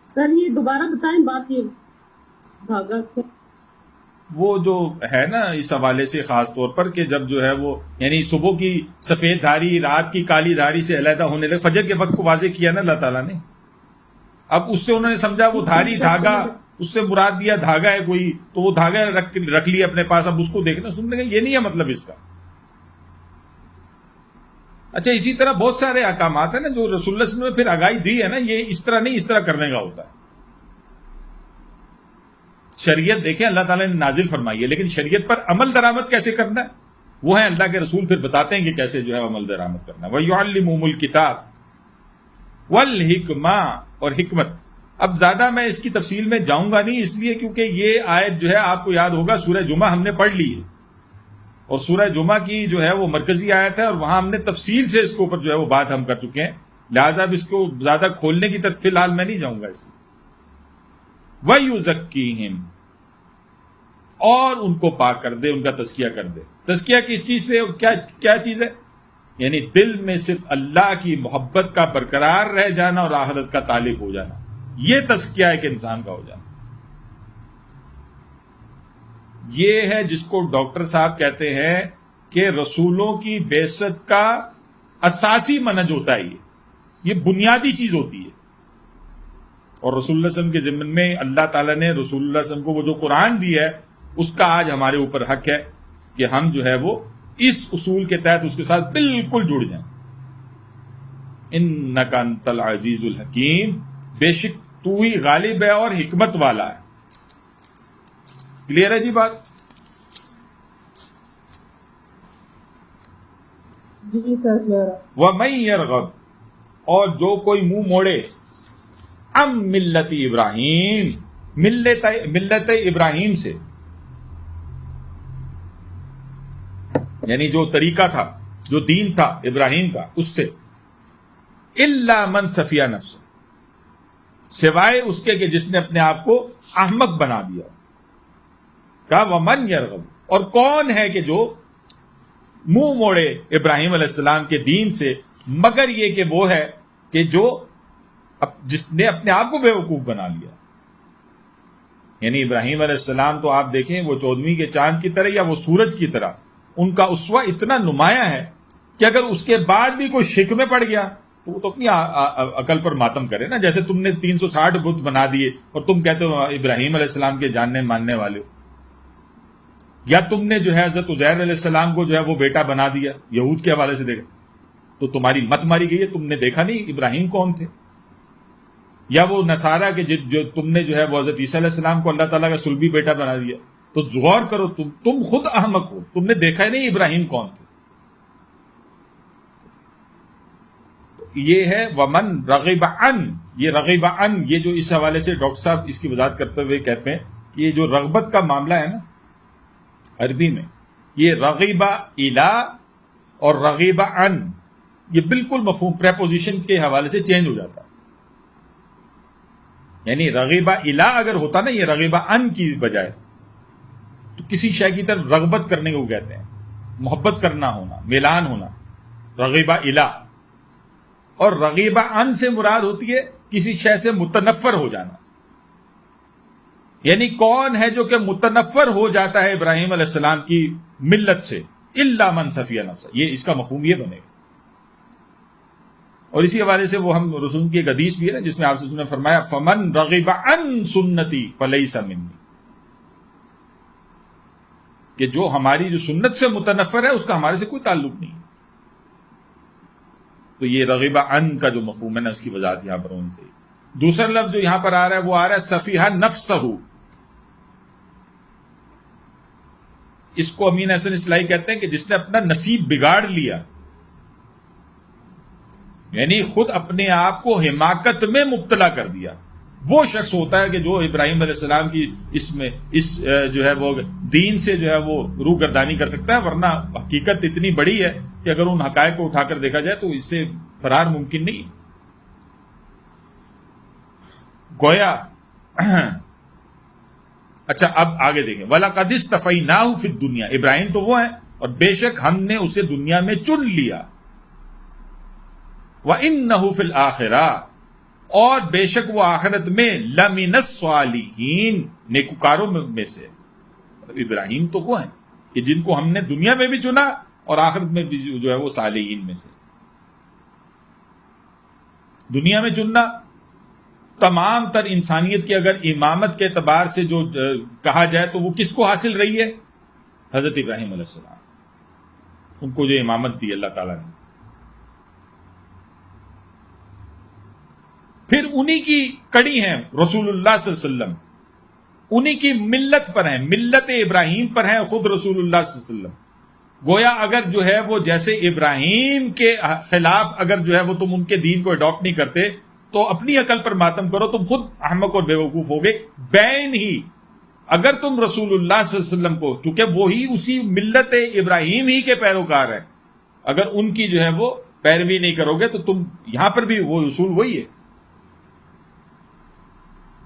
سر یہ دوبارہ بتائیں بات، یہ دھاگا وہ جو ہے نا اس حوالے سے خاص طور پر کہ جب جو ہے وہ یعنی صبح کی سفید دھاری رات کی کالی دھاری سے علیحدہ ہونے لگے، فجر کے وقت کو واضح کیا نا اللہ تعالیٰ نے. اب اس سے انہوں نے سمجھا وہ دھاری دھاگا، اس سے مراد دیا دھاگا ہے کوئی، تو وہ دھاگا رکھ لیا اپنے پاس، اب اس کو دیکھنا سننے لگے یہ نہیں ہے مطلب اس کا. اچھا اسی طرح بہت سارے احکامات ہیں نا جو رسول اللہ صلی اللہ علیہ وسلم نے پھر آگاہی دی ہے نا، یہ اس طرح نہیں، اس طرح کرنے کا ہوتا ہے. شریعت دیکھیں اللہ تعالیٰ نے نازل فرمائی ہے، لیکن شریعت پر عمل درآمد کیسے کرنا ہے وہ ہے اللہ کے رسول پھر بتاتے ہیں کہ کیسے جو ہے عمل درآمد کرنا ہے. وَيُعَلِّمُهُمُ الْكِتَابَ وَالْحِكْمَةَ، اور حکمت، اب زیادہ میں اس کی تفصیل میں جاؤں گا نہیں، اس لیے کیونکہ یہ آیت جو ہے آپ کو یاد ہوگا سورہ جمعہ ہم نے پڑھ لی ہے، اور سورہ جمعہ کی جو ہے وہ مرکزی آیت ہے، اور وہاں ہم نے تفصیل سے اس کے اوپر جو ہے وہ بات ہم کر چکے ہیں، لہٰذا اب اس کو زیادہ کھولنے کی طرف فی الحال میں نہیں جاؤں گا اس لیے۔ وَيُزَكِّيهِمْ، اور ان کو پاک کر دے، ان کا تزکیہ کر دے۔ تزکیہ کس چیز سے، کیا چیز ہے؟ یعنی دل میں صرف اللہ کی محبت کا برقرار رہ جانا اور آخرت کا تعلق ہو جانا، یہ تزکیہ ایک انسان کا ہو جانا۔ یہ ہے جس کو ڈاکٹر صاحب کہتے ہیں کہ رسولوں کی بعثت کا اساسی منہج ہوتا ہے، یہ بنیادی چیز ہوتی ہے۔ اور رسول اللہ صلی اللہ علیہ وسلم کے ضمن میں اللہ تعالیٰ نے رسول اللہ صلی اللہ علیہ وسلم کو وہ جو قرآن دی ہے، اس کا آج ہمارے اوپر حق ہے کہ ہم جو ہے وہ اس اصول کے تحت اس کے ساتھ بالکل جڑ جائیں۔ اِنَّكَ أَنْتَ الْعَزِيزُ الْحَكِيمُ، بے شک تو ہی غالب ہے اور حکمت والا ہے۔ کلیئر ہے جی بات؟ جی سر کلیئر ہے۔ وَمَن يَرْغَبْ، اور جو کوئی منہ موڑے، ام ملت ابراہیم، ملت ابراہیم سے، یعنی جو طریقہ تھا، جو دین تھا ابراہیم کا، اس سے، الا من سفیہ نفس، سوائے اس کے کہ جس نے اپنے آپ کو احمق بنا دیا۔ کہا ومن یرغب، اور کون ہے کہ جو منہ موڑے ابراہیم علیہ السلام کے دین سے، مگر یہ کہ وہ ہے کہ جو جس نے اپنے آپ کو بے وقوف بنا لیا۔ یعنی ابراہیم علیہ السلام تو آپ دیکھیں وہ 14ویں کے چاند کی طرح یا وہ سورج کی طرح، ان کا اسوہ اتنا نمایاں ہے کہ اگر اس کے بعد بھی کوئی شک میں پڑ گیا تو وہ تو اپنی عقل پر ماتم کرے نا۔ جیسے تم نے 360 بت بنا دیے اور تم کہتے ہو ابراہیم علیہ السلام کے جاننے ماننے والے ہو، یا تم نے جو ہے حضرت عزیر علیہ السلام کو جو ہے وہ بیٹا بنا دیا، یہود کے حوالے سے دیکھا تو تمہاری مت ماری گئی ہے، تم نے دیکھا نہیں ابراہیم کون تھے۔ یا وہ نصارہ کے جو تم نے جو ہے وہ حضرت عیسیٰ علیہ السلام کو اللہ تعالیٰ کا صلبی بیٹا بنا دیا، تو غور کرو، تم خود احمق ہو، تم نے دیکھا ہی نہیں ابراہیم کون تھے۔ یہ ہے ومن رغب عن، یہ رغب عن، یہ جو اس حوالے سے ڈاکٹر صاحب اس کی وضاحت کرتے ہوئے کہتے ہیں کہ یہ جو رغبت کا معاملہ ہے نا عربی میں، یہ رغب الا اور رغب عن، یہ بالکل مفہوم پریپوزیشن کے حوالے سے چینج ہو جاتا ہے۔ یعنی رغب الا اگر ہوتا نا یہ رغب عن کی بجائے، تو کسی شے کی طرف رغبت کرنے کو کہتے ہیں، محبت کرنا ہونا، میلان ہونا، رغب الا۔ اور رغب عن سے مراد ہوتی ہے کسی شے سے متنفر ہو جانا۔ یعنی کون ہے جو کہ متنفر ہو جاتا ہے ابراہیم علیہ السلام کی ملت سے، الا من سفیہ نفس، یہ اس کا مفہوم یہ بنے گا۔ اور اسی حوالے سے وہ ہم رسول کی ایک حدیث بھی ہے نا جس میں آپ سے فرمایا فمن رغب عن سنتی فلیس منی، کہ جو ہماری جو سنت سے متنفر ہے اس کا ہمارے سے کوئی تعلق نہیں ہے۔ تو یہ رغب عن کا جو مفہوم ہے نا اس کی وضاحت یہاں پر ہونی چاہیے۔ دوسرا لفظ جو یہاں پر آ رہا ہے وہ آ رہا ہے سفیہ نفسہ، اس کو امین حسن اصلاحی کہتے ہیں کہ جس نے اپنا نصیب بگاڑ لیا، یعنی خود اپنے آپ کو حماقت میں مبتلا کر دیا۔ وہ شخص ہوتا ہے کہ جو ابراہیم علیہ السلام کی اس جو ہے وہ دین سے جو ہے وہ روح گردانی کر سکتا ہے، ورنہ حقیقت اتنی بڑی ہے کہ اگر ان حقائق کو اٹھا کر دیکھا جائے تو اس سے فرار ممکن نہیں۔ گویا اچھا اب آگے دیکھیں، وَلَقَدِ اسْتَفَيْنَاهُ فِي الدُّنْيَا، ابراہیم تو وہ ہیں اور بے شک ہم نے اسے دنیا میں چن لیا۔ وَإِنَّهُ فِي الْآخِرَةِ، اور بے شک وہ آخرت میں لَمِنَ الصَّالِحِينَ، نیکوکاروں میں سے۔ ابراہیم تو وہ ہیں کہ جن کو ہم نے دنیا میں بھی چنا اور آخرت میں بھی جو ہے وہ صالحین میں سے۔ دنیا میں چننا تمام تر انسانیت کی اگر امامت کے اعتبار سے جو کہا جائے تو وہ کس کو حاصل رہی ہے؟ حضرت ابراہیم علیہ السلام، ان کو جو امامت دی اللہ تعالیٰ نے۔ پھر انہی کی کڑی ہیں رسول اللہ صلی اللہ علیہ وسلم، انہی کی ملت پر ہیں، ملت ابراہیم پر ہیں خود رسول اللہ صلی اللہ علیہ وسلم۔ گویا اگر جو ہے وہ جیسے ابراہیم کے خلاف اگر جو ہے وہ تم ان کے دین کو اڈاپٹ نہیں کرتے تو اپنی عقل پر ماتم کرو، تم خود احمق اور بیوقوف ہو گئے بین ہی۔ اگر تم رسول اللہ صلی اللہ علیہ وسلم کو، چونکہ وہی اسی ملت ابراہیم ہی کے پیروکار ہیں، اگر ان کی جو ہے وہ پیروی نہیں کرو گے تو تم یہاں پر بھی وہ اصول وہی ہے،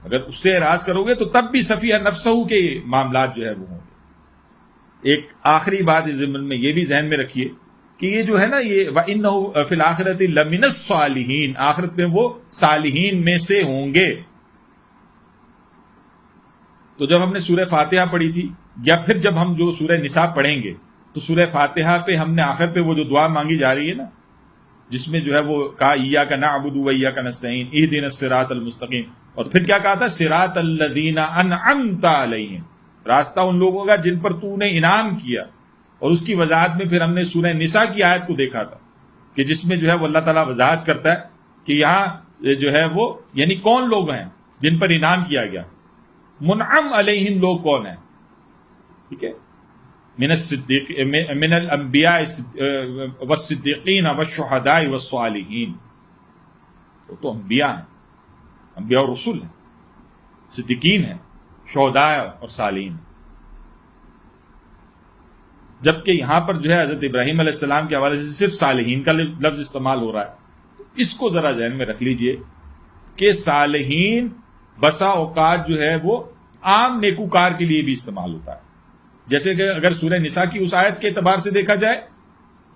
اگر اس سے اعراض کرو گے تو تب بھی صفیہ نفسہ کے معاملات جو ہے وہ ہوں گے۔ ایک آخری بات اس ضمن میں یہ بھی ذہن میں رکھیے کہ یہ جو ہے نا، یہ وَإِنَّهُ فِي الْآخِرَةِ لَمِنَ الصَّالِحِينَ، آخرت میں وہ صالحین میں سے ہوں گے۔ تو جب ہم نے سورہ فاتحہ پڑھی تھی، یا پھر جب ہم جو سورہ نساء پڑھیں گے، تو سورہ فاتحہ پہ ہم نے آخر پہ وہ جو دعا مانگی جا رہی ہے نا، جس میں جو ہے وہ کہا ایاک نعبد و ایاک نستعین اہدنا الصراط المستقیم، اور پھر کیا کہا تھا؟ صراط الذین انعمت علیہم، راستہ ان لوگوں کا جن پر تو نے انعام کیا۔ اور اس کی وضاحت میں پھر ہم نے سورہ نساء کی آیت کو دیکھا تھا کہ جس میں جو ہے وہ اللہ تعالیٰ وضاحت کرتا ہے کہ یہاں جو ہے وہ یعنی کون لوگ ہیں جن پر انعام کیا گیا، منعم علیہم لوگ کون ہیں، ٹھیک ہے، من الانبیاء والصدیقین والشہداء والصالحین، تو انبیاء ہیں، انبیاء اور رسول ہیں، صدیقین ہیں، شہداء اور صالحین۔ جبکہ یہاں پر جو ہے حضرت ابراہیم علیہ السلام کے حوالے سے صرف صالحین کا لفظ استعمال ہو رہا ہے۔ اس کو ذرا ذہن میں رکھ لیجئے کہ صالحین بسا اوقات جو ہے وہ عام نیکوکار کے لیے بھی استعمال ہوتا ہے، جیسے کہ اگر سورہ نساء کی اس آیت کے اعتبار سے دیکھا جائے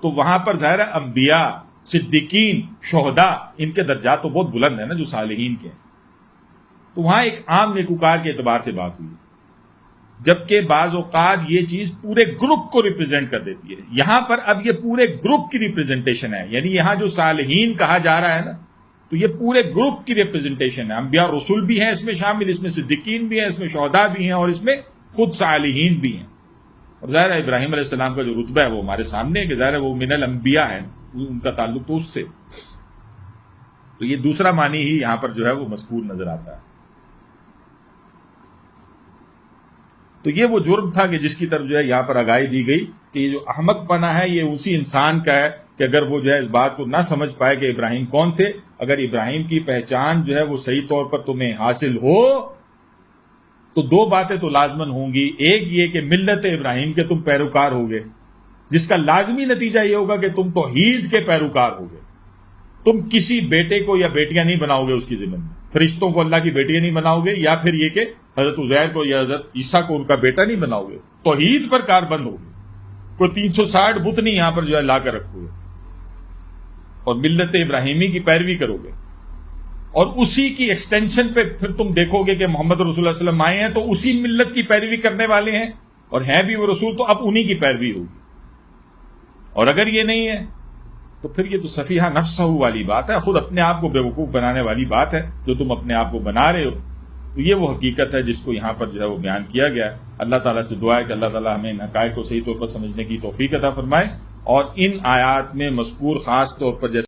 تو وہاں پر ظاہر ہے انبیاء، صدیقین، شہداء، ان کے درجات تو بہت بلند ہیں نا جو صالحین کے ہیں، تو وہاں ایک عام نیکوکار کے اعتبار سے بات ہوئی، جبکہ بعض اوقات یہ چیز پورے گروپ کو ریپرزینٹ کر دیتی ہے۔ یہاں پر اب یہ پورے گروپ کی ریپرزینٹیشن ہے، یعنی یہاں جو صالحین کہا جا رہا ہے نا، تو یہ پورے گروپ کی ریپرزینٹیشن ہے، انبیاء رسول بھی ہیں اس میں شامل، اس میں صدیقین بھی ہیں، اس میں شہداء بھی ہیں، اور اس میں خود صالحین بھی ہیں۔ اور ظاہر ہے ابراہیم علیہ السلام کا جو رتبہ ہے وہ ہمارے سامنے ہے کہ ظاہر ہے وہ من الانبیاء ہیں، ان کا تعلق تو اس سے، تو یہ دوسرا معنی ہی یہاں پر جو ہے وہ مذکور نظر آتا ہے۔ تو یہ وہ جرم تھا کہ جس کی طرف جو ہے یہاں پر آگاہی دی گئی کہ یہ جو احمق پنا ہے یہ اسی انسان کا ہے کہ اگر وہ جو ہے اس بات کو نہ سمجھ پائے کہ ابراہیم کون تھے، اگر ابراہیم کی پہچان جو ہے وہ صحیح طور پر تمہیں حاصل ہو تو دو باتیں تو لازمن ہوں گی، ایک یہ کہ ملت ابراہیم کے تم پیروکار ہوگے، جس کا لازمی نتیجہ یہ ہوگا کہ تم توحید کے پیروکار ہوگے، تم کسی بیٹے کو یا بیٹیاں نہیں بناؤ گے اس کی ضمن میں، فرشتوں کو اللہ کی بیٹیاں نہیں بناؤ گے، یا پھر یہ کہ حضرت عزیر کو یا حضرت عیسیٰ کو ان کا بیٹا نہیں بناؤ گے، توحید پر کار بند ہوگے، کوئی 360 بت نہیں یہاں پر جو ہے لا کر رکھو گے، اور ملت ابراہیمی کی پیروی کرو گے، اور اسی کی ایکسٹینشن پہ پھر تم دیکھو گے کہ محمد رسول اللہ صلی اللہ علیہ وسلم آئے ہیں تو اسی ملت کی پیروی کرنے والے ہیں، اور ہیں بھی وہ رسول، تو اب انہی کی پیروی ہوگی۔ اور اگر یہ نہیں ہے تو پھر یہ تو سفیہہ نفسہ والی بات ہے، خود اپنے آپ کو بیوقوف بنانے والی بات ہے جو تم اپنے آپ کو بنا رہے ہو۔ تو یہ وہ حقیقت ہے جس کو یہاں پر جو ہے وہ بیان کیا گیا ہے۔ اللہ تعالیٰ سے دعا ہے کہ اللہ تعالیٰ ہمیں ان حقائق کو صحیح طور پر سمجھنے کی توفیق عطا فرمائے، اور ان آیات میں مذکور خاص طور پر جیسے